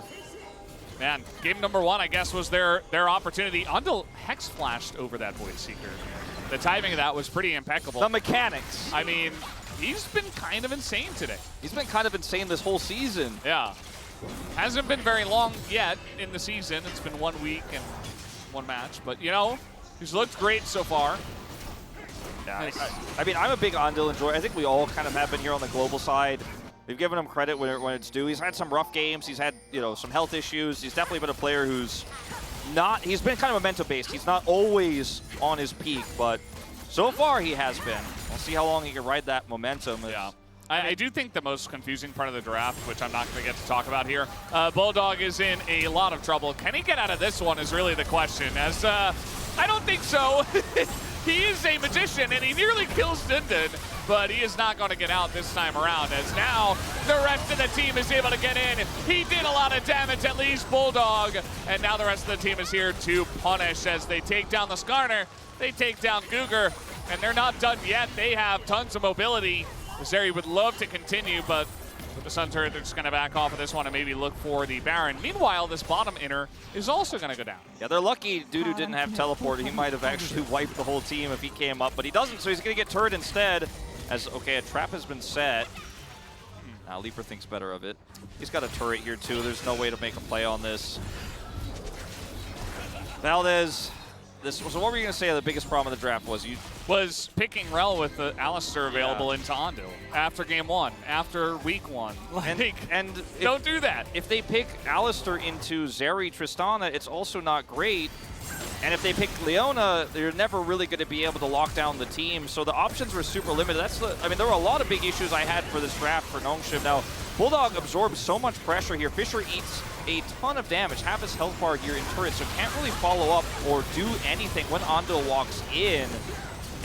Man, game number one, I guess, was their opportunity. Andil Hex flashed over that Void Seeker. The timing of that was pretty impeccable. The mechanics. I mean, he's been kind of insane today. He's been kind of insane this whole season. Yeah. Hasn't been very long yet in the season. It's been 1 week and one match. But, you know, he's looked great so far. Yeah, I mean, I'm a big Andil enjoyer. I think we all kind of have been here on the global side. We've given him credit when it's due. He's had some rough games. He's had, you know, some health issues. He's definitely been a player who's he's been kind of momentum-based. He's not always on his peak, but so far he has been. We'll see how long he can ride that momentum. Yeah. I do think the most confusing part of the draft, which I'm not going to get to talk about here, Bulldog is in a lot of trouble. Can he get out of this one is really the question, as I don't think so. He is a magician, and he nearly kills Dindin, but he is not going to get out this time around, as now the rest of the team is able to get in. He did a lot of damage, at least Bulldog, and now the rest of the team is here to punish as they take down the Skarner, they take down Cougar, and they're not done yet. They have tons of mobility. Zeri would love to continue, but with the Sun Turret, they're just going to back off of this one and maybe look for the Baron. Meanwhile, this bottom inner is also going to go down. Yeah, they're lucky Dudu didn't have teleport. He might have actually wiped the whole team if he came up, but he doesn't, so he's going to get turret instead. As, okay, a trap has been set. Now Leaper thinks better of it. He's got a turret here too. There's no way to make a play on this. Valdez. So what were you going to say the biggest problem of the draft was? Was picking Rel with the Alistair available into Andil after game one, after week one. Like, and don't do that. If they pick Alistair into Zeri Tristana, it's also not great. And if they pick Leona, they're never really going to be able to lock down the team. So the options were super limited. I mean, there were a lot of big issues I had for this draft for Nongshim. Now, Bulldog absorbs so much pressure here. Fisher eats a ton of damage, half his health bar here in turret, so can't really follow up or do anything when Andil walks in.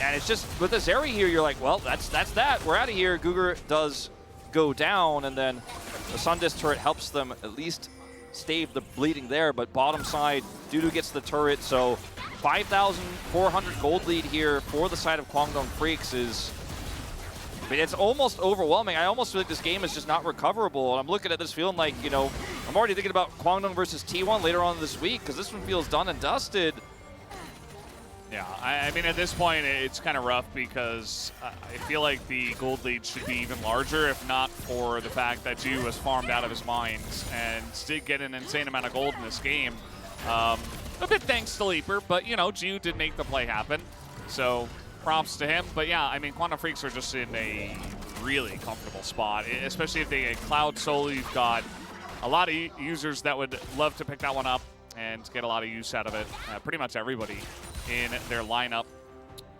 And it's just, with the Zeri here, you're like, well, that's that. We're out of here. Gugur does go down, and then the Sundis turret helps them at least stave the bleeding there, but bottom side, Dudu gets the turret, so 5,400 gold lead here for the side of Kwangdong Freaks is, I mean, it's almost overwhelming. I almost feel like this game is just not recoverable, and I'm looking at this feeling like, you know, I'm already thinking about Kwangdong versus T1 later on this week, because this one feels done and dusted. Yeah, I mean, at this point, it's kind of rough because I feel like the gold lead should be even larger, if not for the fact that Ju was farmed out of his mind and did get an insane amount of gold in this game. A bit thanks to Leaper, but, you know, Ju did make the play happen, so props to him. But yeah, I mean, Quantum Freaks are just in a really comfortable spot, especially if they get Cloud Soul. You've got a lot of users that would love to pick that one up and get a lot of use out of it. Pretty much everybody in their lineup,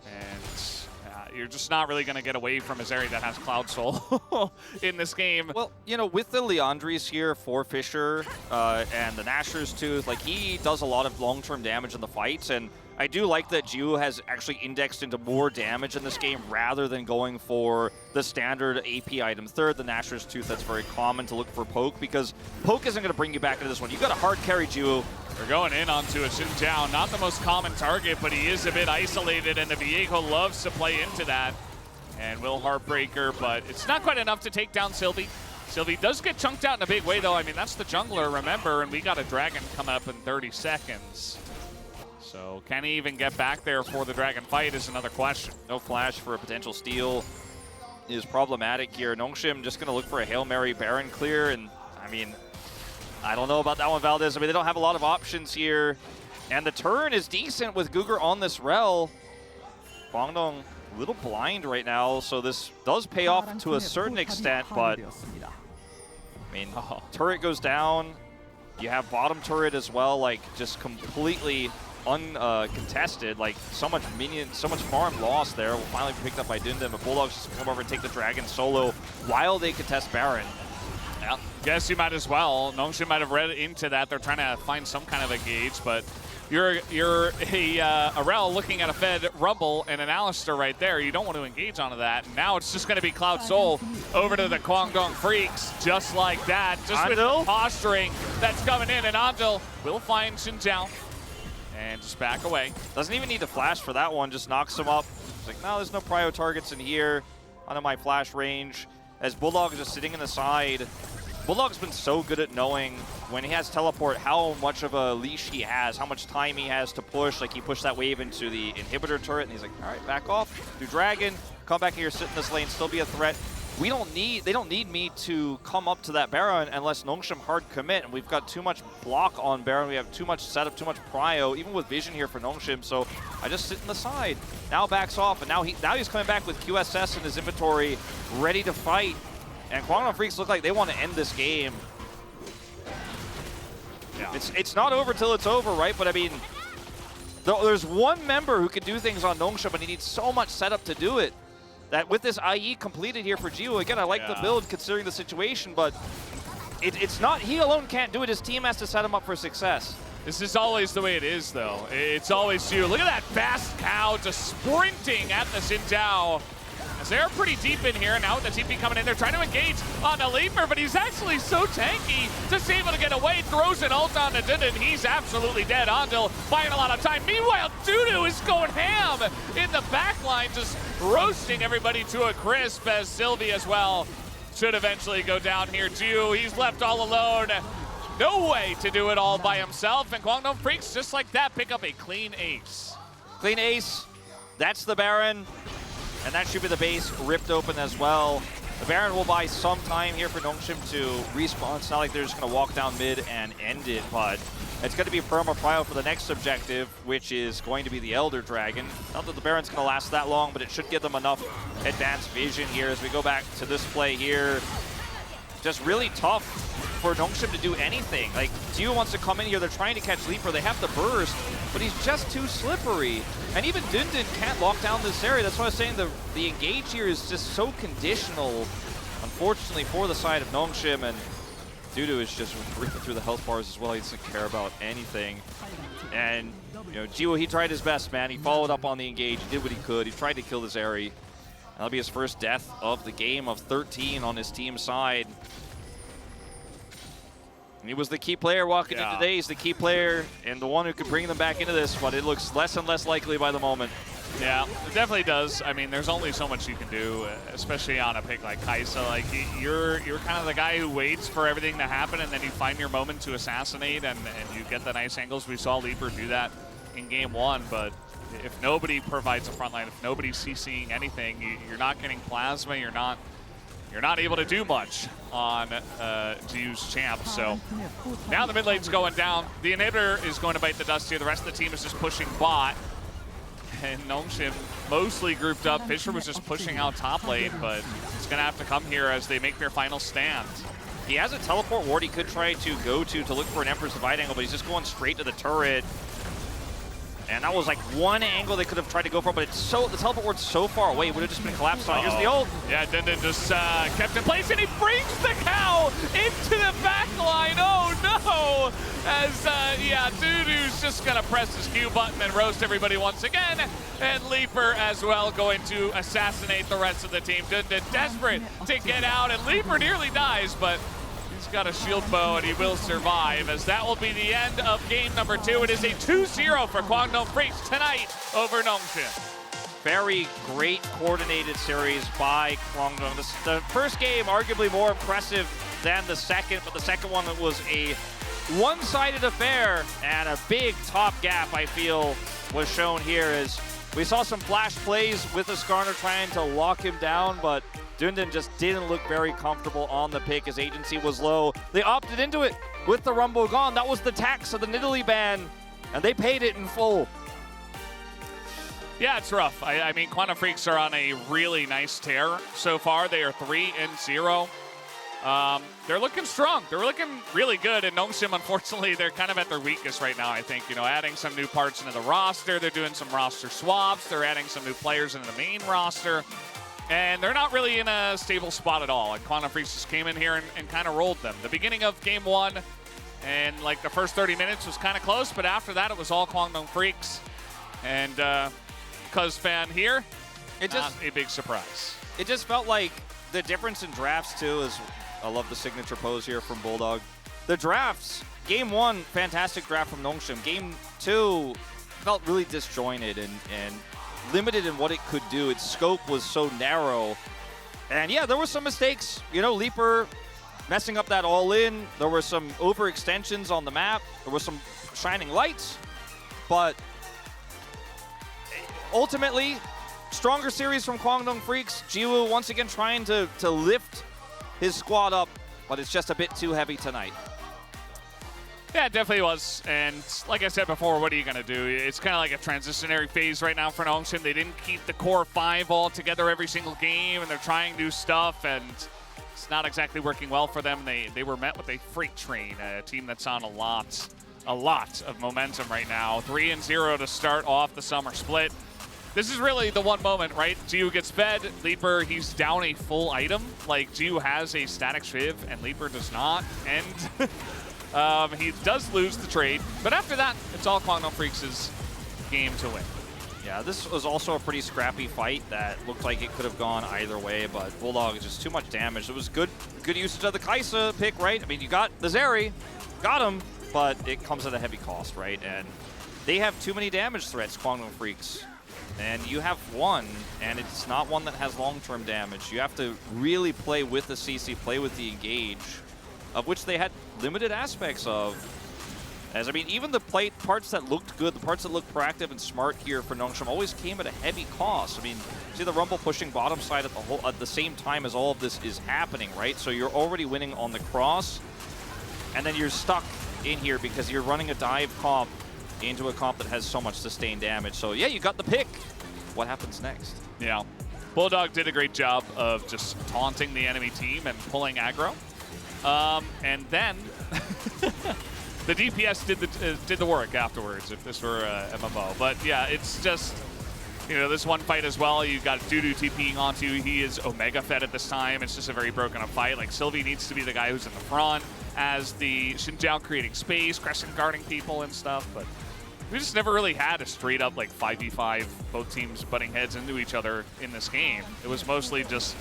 and you're just not really going to get away from a Zeri that has Cloud Soul in this game. Well, you know, with the Leandries here for Fisher and the Nashor's Tooth, like, he does a lot of long-term damage in the fights, and I do like that Ju has actually indexed into more damage in this game rather than going for the standard AP item. Third, the Nashor's Tooth, that's very common to look for Poke, because Poke isn't going to bring you back into this one. You got to hard carry Ju. They're going in onto a Xin Zhao. Not the most common target, but he is a bit isolated, and the Viego loves to play into that. And will Heartbreaker, but it's not quite enough to take down Sylvie. Sylvie does get chunked out in a big way, though. I mean, that's the jungler, remember, and we got a dragon coming up in 30 seconds. So can he even get back there for the dragon fight is another question. No flash for a potential steal is problematic here. Nongshim just going to look for a Hail Mary Baron clear, and I mean, I don't know about that one, Valdez. I mean, they don't have a lot of options here. And the turn is decent with Gugur on this rel. Kwangdong a little blind right now, so this does pay off to a certain extent, but I mean, turret goes down. You have bottom turret as well, like, just completely uncontested. Like, so much farm lost there. Will finally be picked up by Dundam, but Bulldogs just come over and take the dragon solo while they contest Baron. Yeah, guess you might as well. Nongshim might have read into that. They're trying to find some kind of a gauge, but you're a Rel looking at a Fed Rumble and an Alistar right there. You don't want to engage onto that. And now it's just going to be Cloud Soul over to the Kwangdong Freaks, just like that. Just with the posturing that's coming in, and Andil will find Xin Zhao and just back away. Doesn't even need to flash for that one, just knocks him up. It's like, no, there's no prio targets in here under my flash range. As Bulldog is just sitting in the side. Bulldog's been so good at knowing when he has teleport how much of a leash he has, how much time he has to push. Like, he pushed that wave into the inhibitor turret, and he's like, all right, back off, do dragon, come back here, sit in this lane, still be a threat. They don't need me to come up to that Baron unless Nongshim hard commit, and we've got too much block on Baron. We have too much setup, too much prio, even with vision here for Nongshim. So I just sit in the side. Now backs off, and now he's coming back with QSS in his inventory, ready to fight. And Kwangdong Freaks look like they want to end this game. Yeah. It's not over till it's over, right? But I mean, there's one member who can do things on Nongshim, but he needs so much setup to do it. That with this IE completed here for Gio, again, I like the build considering the situation, but it's not, he alone can't do it. His team has to set him up for success. This is always the way it is, though. It's always Gio. Look at that fast cow just sprinting at the Xin Zhao. As they're pretty deep in here, now with the TP coming in, they're trying to engage on a Leaper, but he's actually so tanky, just able to get away, throws an ult on the Dindin, he's absolutely dead. Andil buying a lot of time. Meanwhile, Dudu is going ham in the back line, just roasting everybody to a crisp, as Sylvie as well should eventually go down here too. He's left all alone. No way to do it all by himself, and Kwangdong Freaks, just like that, pick up a clean ace. Clean ace, that's the Baron. And that should be the base ripped open as well. The Baron will buy some time here for Nongshim to respawn. It's not like they're just going to walk down mid and end it, but it's going to be Perma Prio for the next objective, which is going to be the Elder Dragon. Not that the Baron's going to last that long, but it should give them enough advanced vision here as we go back to this play here. Just really tough for Nongshim to do anything. Like, Gio wants to come in here, they're trying to catch Leaper, they have to burst, but he's just too slippery. And even Dundun can't lock down this area. That's why I was saying the engage here is just so conditional, unfortunately, for the side of Nongshim, and Dudu is just ripping through the health bars as well. He doesn't care about anything. And, you know, Gio, he tried his best, man. He followed up on the engage, he did what he could. He tried to kill this Zeri. That'll be his first death of the game of 13 on his team side. And he was the key player walking in today. He's the key player and the one who could bring them back into this, but it looks less and less likely by the moment. Yeah, it definitely does. I mean, there's only so much you can do, especially on a pick like Kaisa. Like, you're kind of the guy who waits for everything to happen, and then you find your moment to assassinate, and you get the nice angles. We saw Leaper do that in game 1, but if nobody provides a front line, if nobody's CCing anything, you're not getting plasma, you're not able to do much on Jiu's champ. So now the mid lane's going down. The inhibitor is going to bite the dust here. The rest of the team is just pushing bot. And Nongshim mostly grouped up. Fisher was just pushing out top lane, but it's going to have to come here as they make their final stand. He has a teleport ward he could try to go to look for an Emperor's Divide angle, but he's just going straight to the turret. And that was like one angle they could have tried to go for, but it's the teleport ward's so far away, it would have just been collapsed on. Here's the ult. Yeah, Dundun just kept in place, and he brings the cow into the back line. Oh no! As, yeah, Dudu's just gonna press his Q button and roast everybody once again. And Leaper as well going to assassinate the rest of the team. Dundun desperate to get out, and Leaper nearly dies, but he's got a shield bow and he will survive, as that will be the end of game number 2. It is a 2-0 for Kwangdong Freaks tonight over Nongshim. Very great coordinated series by Kwangdong. The first game arguably more impressive than the second, but the second one was a one-sided affair, and a big top gap, I feel, was shown here as we saw some flash plays with the Skarner trying to lock him down, but Dundun just didn't look very comfortable on the pick. His agency was low. They opted into it with the Rumble gone. That was the tax of the Nidalee ban, and they paid it in full. Yeah, it's rough. I mean, Quantum Freaks are on a really nice tear so far. They are 3-0. They're looking strong. They're looking really good. And Nongshim, unfortunately, they're kind of at their weakest right now, I think. You know, adding some new parts into the roster. They're doing some roster swaps. They're adding some new players into the main roster. And they're not really in a stable spot at all. And Quantum Freaks just came in here and kind of rolled them. The beginning of game 1 and like the first 30 minutes was kind of close, but after that it was all Kwangdong Freaks. And Cuz fan here, it just not a big surprise. It just felt like the difference in drafts too is, I love the signature pose here from Bulldog. The drafts, game 1, fantastic draft from Nongshim. Game 2 felt really disjointed and limited in what it could do. Its scope was so narrow. And yeah, there were some mistakes. You know, Leaper messing up that all-in. There were some overextensions on the map. There were some shining lights. But ultimately, stronger series from Kwangdong Freaks. Jiwoo once again trying to lift his squad up, but it's just a bit too heavy tonight. Yeah, it definitely was. And like I said before, what are you going to do? It's kind of like a transitionary phase right now for Nongshim. They didn't keep the core 5 all together every single game, and they're trying new stuff, and it's not exactly working well for them. They were met with a freight train, a team that's on a lot of momentum right now. 3-0 to start off the summer split. This is really the one moment, right? Jiu gets fed. Leaper, he's down a full item. Like, Jiu has a static Shiv, and Leaper does not. And he does lose the trade. But after that, it's all Kwangdong Freaks' game to win. Yeah, this was also a pretty scrappy fight that looked like it could have gone either way, but Bulldog is just too much damage. It was good usage of the Kaisa pick, right? I mean, you got the Zeri, got him, but it comes at a heavy cost, right? And they have too many damage threats, Kwangdong Freaks. And you have one, and it's not one that has long-term damage. You have to really play with the CC, play with the engage, of which they had limited aspects of. As I mean, even the parts that looked good, the parts that looked proactive and smart here for Nongshim always came at a heavy cost. I mean, see the Rumble pushing bottom side at the same time as all of this is happening, right? So you're already winning on the cross, and then you're stuck in here because you're running a dive comp into a comp that has so much sustained damage. So yeah, you got the pick. What happens next? Yeah. Bulldog did a great job of just taunting the enemy team and pulling aggro. And then the DPS did the work afterwards. If this were MMO, but yeah, it's just. You know, this one fight as well, you've got Dudu TPing onto, he is Omega fed at this time. It's just a very broken up fight. Like, Sylvie needs to be the guy who's in the front as the Xin Zhao creating space, Crescent guarding people and stuff, but we just never really had a straight up, like, 5v5, both teams butting heads into each other in this game. It was mostly just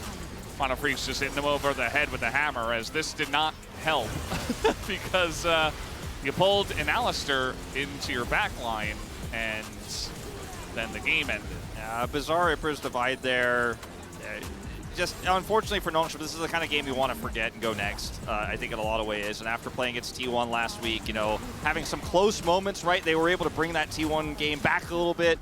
Mono Freaks just hitting them over the head with the hammer, as this did not help because you pulled an Alistar into your back line and then the game ended. Bizarre Rippers divide there. Just unfortunately for Nongshim, this is the kind of game you want to forget and go next. I think in a lot of ways. And after playing against T1 last week, you know, having some close moments, right? They were able to bring that T1 game back a little bit.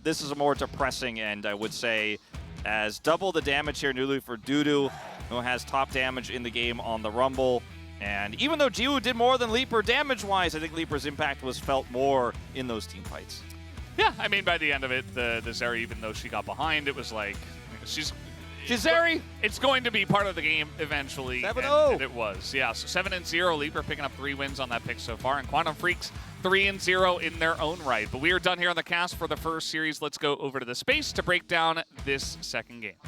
This is a more depressing end, I would say, as double the damage here newly for Dudu, who has top damage in the game on the Rumble. And even though Jiwoo did more than Leaper damage-wise, I think Leaper's impact was felt more in those team fights. Yeah, I mean, by the end of it, the Zeri, even though she got behind, it was like, she's Zeri! It's going to be part of the game eventually. 7-0. And it was, yeah. So 7-0, Leaper picking up 3 wins on that pick so far, and Quantum Freaks 3-0 in their own right. But we are done here on the cast for the first series. Let's go over to the space to break down this second game.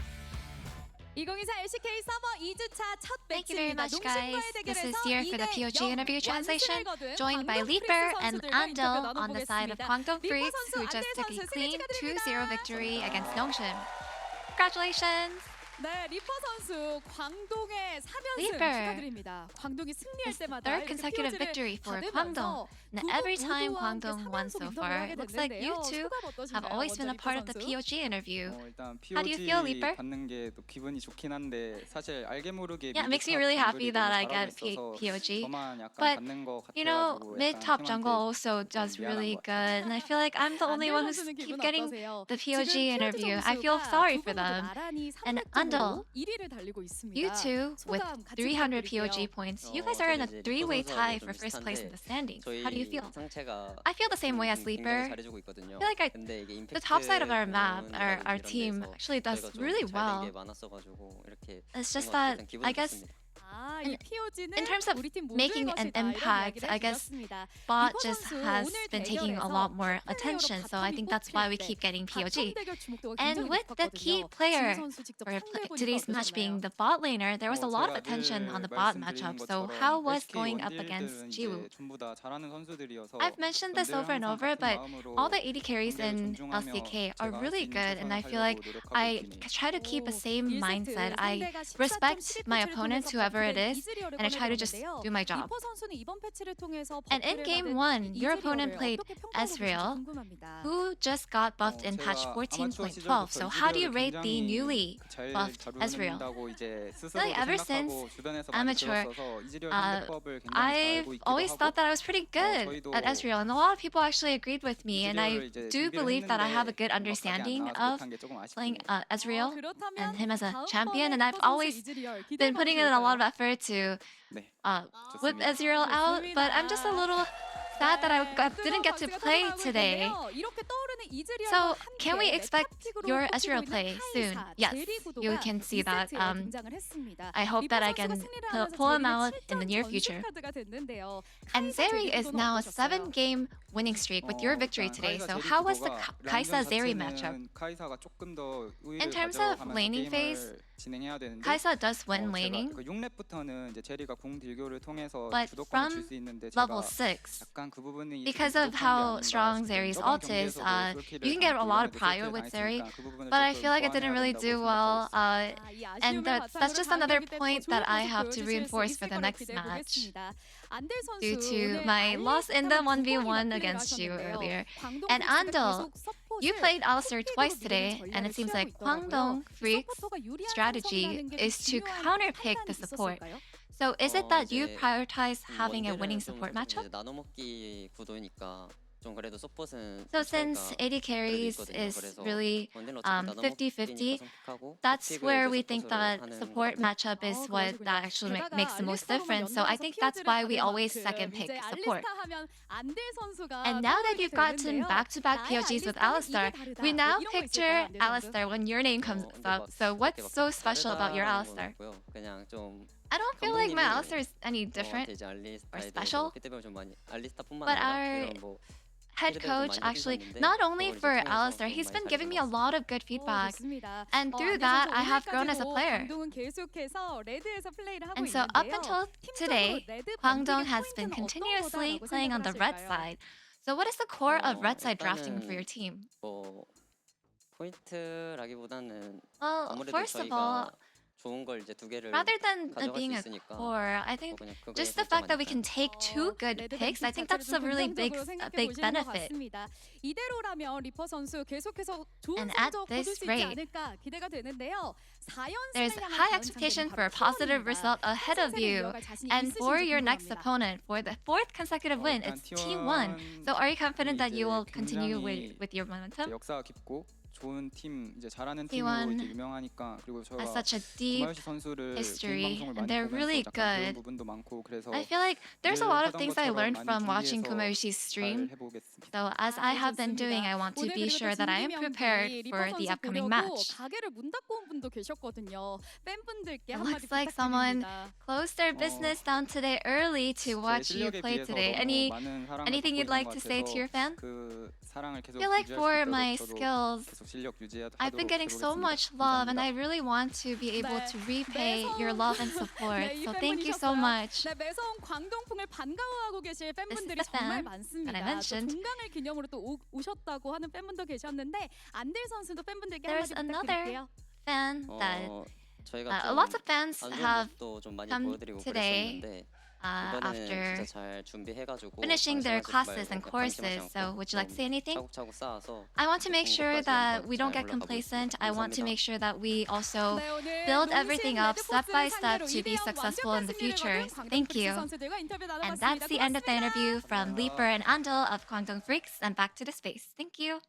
2024 LCK 서버 2주차 첫 Thank you very 매치입니다. much, guys. This is 농심과의 Dear for the 대결에서 POG interview translation, 완승을 joined by 거둔 Leaper 광동 and 프릭스 Andel 선수들과 on the side of 인터뷰 Kwangdong 나눠보겠습니다. Freaks, 리퍼 who 선수, just 안델 took a 선수 clean 승리 2-0 victory against Nongshim. Congratulations! 네, 리퍼 선수 광동의 3연승 Leaper. 축하드립니다. 광동이 승리할 It's the 때마다 third 이렇게 consecutive POG를 victory for 받으면서 Kwangdong. And 두 every 분 time 모두와 함께 Kwangdong won 3연속 so 인터뷰를 far, 하게 it looks like 됐는데요. you two 소감 어떠신가요? have always been a 먼저 part of 리퍼 the 선수. POG interview. 일단 How do you feel, POG Leaper? 받는 게 또 기분이 좋긴 한데 사실 알게 모르게 Yeah, it makes me really happy that I get POG. 저만 약간 But, 받는 거 You know, 같아가지고 mid-top 약간 jungle 팀한테 also does 미안한 really 것 good. And I feel like I'm the only one who's 안델 keep 선수는 getting 기분 어떠세요? the POG 지금 interview. 피오지 I feel 선수가 sorry 두 for 분 모두 them. 나란히 And 300점으로 Andel, 1위를 달리고 있습니다. You two, with 소감 같이 300 부탁드릴게요. POG points, you guys are in a three-way tie for first place in the standings. How do you feel? I feel the same way as Leaper. I feel like the top side of our map, our team, actually does really well. It's just that, I guess, 아, 이 POG는 in terms of 우리 팀 모두의 making an 것이다, 이런 impact, 이야기를 I guess 해주셨습니다. bot 리퍼 just 선수 has 오늘 been taking a 대결에서 lot more 탑 attention, 플레이어로 so I think that's why we 바텀 keep getting POG. 대결 주목도가 And 굉장히 with the key 높았거든요. player 진 선수 직접 for 상대해보니까 today's match being 어떠셨나요? the bot laner, there was a lot of attention on the bot matchup. So how was going up against Jiwoo? 전부 다 잘하는 선수들이어서 I've mentioned this over and over, but all the AD carries in LCK are really good, and I feel like I try to keep a same mindset. I respect my opponents, whoever it is, and I try to just do my job. And in game 1, your opponent played Ezreal, who just got buffed in patch 14.12. So how do you rate the newly buffed Ezreal? Really, ever since Amateur, I've always thought that I was pretty good at Ezreal, and a lot of people actually agreed with me, and I do believe that I have a good understanding of playing Ezreal and him as a champion, and I've always been putting in a lot of effort to whip Ezreal out, but I'm just a little sad that I didn't get to play today. So, can we expect your Ezreal play soon? Yes, you can see that. I hope that I can pull him out in the near future. And Zeri is now a 7-game winning streak with your victory today. So, how was the Kaisa Zeri matchup? In terms of laning phase, Kaisa does win laning, but from level 6, because of how strong Zeri's ult is, you can get a lot of prio with Zeri, but I feel like I didn't really do well, and that's just another point that I have to reinforce for the next match due to my loss in the 1v1 against you earlier. And Andel, you played Alistar twice today, and it seems like Kwangdong Freak's strategy is to counterpick the support. So is it that you prioritize having a winning support matchup? So since AD carries is really 50-50, that's where we think that support matchup is what that actually makes the most difference. So I think that's why we always second pick support. And now that you've gotten back-to-back POGs with Alistar, we now picture Alistar when your name comes up. So what's so special about your Alistar? I don't feel like my Alistar is any different or special. But our head coach actually, not only for Alistar, he's been giving me a lot of good feedback. And through that, I have grown as a player. And so up until today, Kwangdong has been continuously playing on the red side. So what is the core of red side drafting for your team? Well, first of all, rather than being a core, I think just the fact that we can take 2 good picks, I think that's a really big benefit. And at this rate, there's high expectation for a positive result ahead of you. And for your next opponent, for the 4th consecutive win, it's T1. So are you confident that you will continue with your momentum? 좋은 팀 이제 잘하는 T1 팀으로 이제 유명하니까 그리고 저 has such a deep 구마유시 선수를 history, 개인 방송을 and 많이 they're 보면서 really 약간 good. 배운 부분도 많고 그래서 I feel like there's a lot of 하던 things I 것처럼 learned 많이 from watching 준비해서 Kumayushi's stream. 잘 해보겠습니다. So as I have been doing, I want to be sure that I am prepared for the upcoming match. It looks like someone closed their business down today early to watch you play today. Anything you'd like to say to your fans? I feel like for my skills, I've been getting so much love, and I really want to be able to repay your love and support. So thank you so much. This is the fan that I mentioned. There's another fan that lots of fans have come today after finishing their classes and courses. So would you like to say anything? I want to make sure that we don't get complacent. I want to make sure that we also build everything up step by step to be successful in the future. Thank you. And that's the end of the interview from Leaper and Andal of Kwangdong Freaks, and back to the space. Thank you.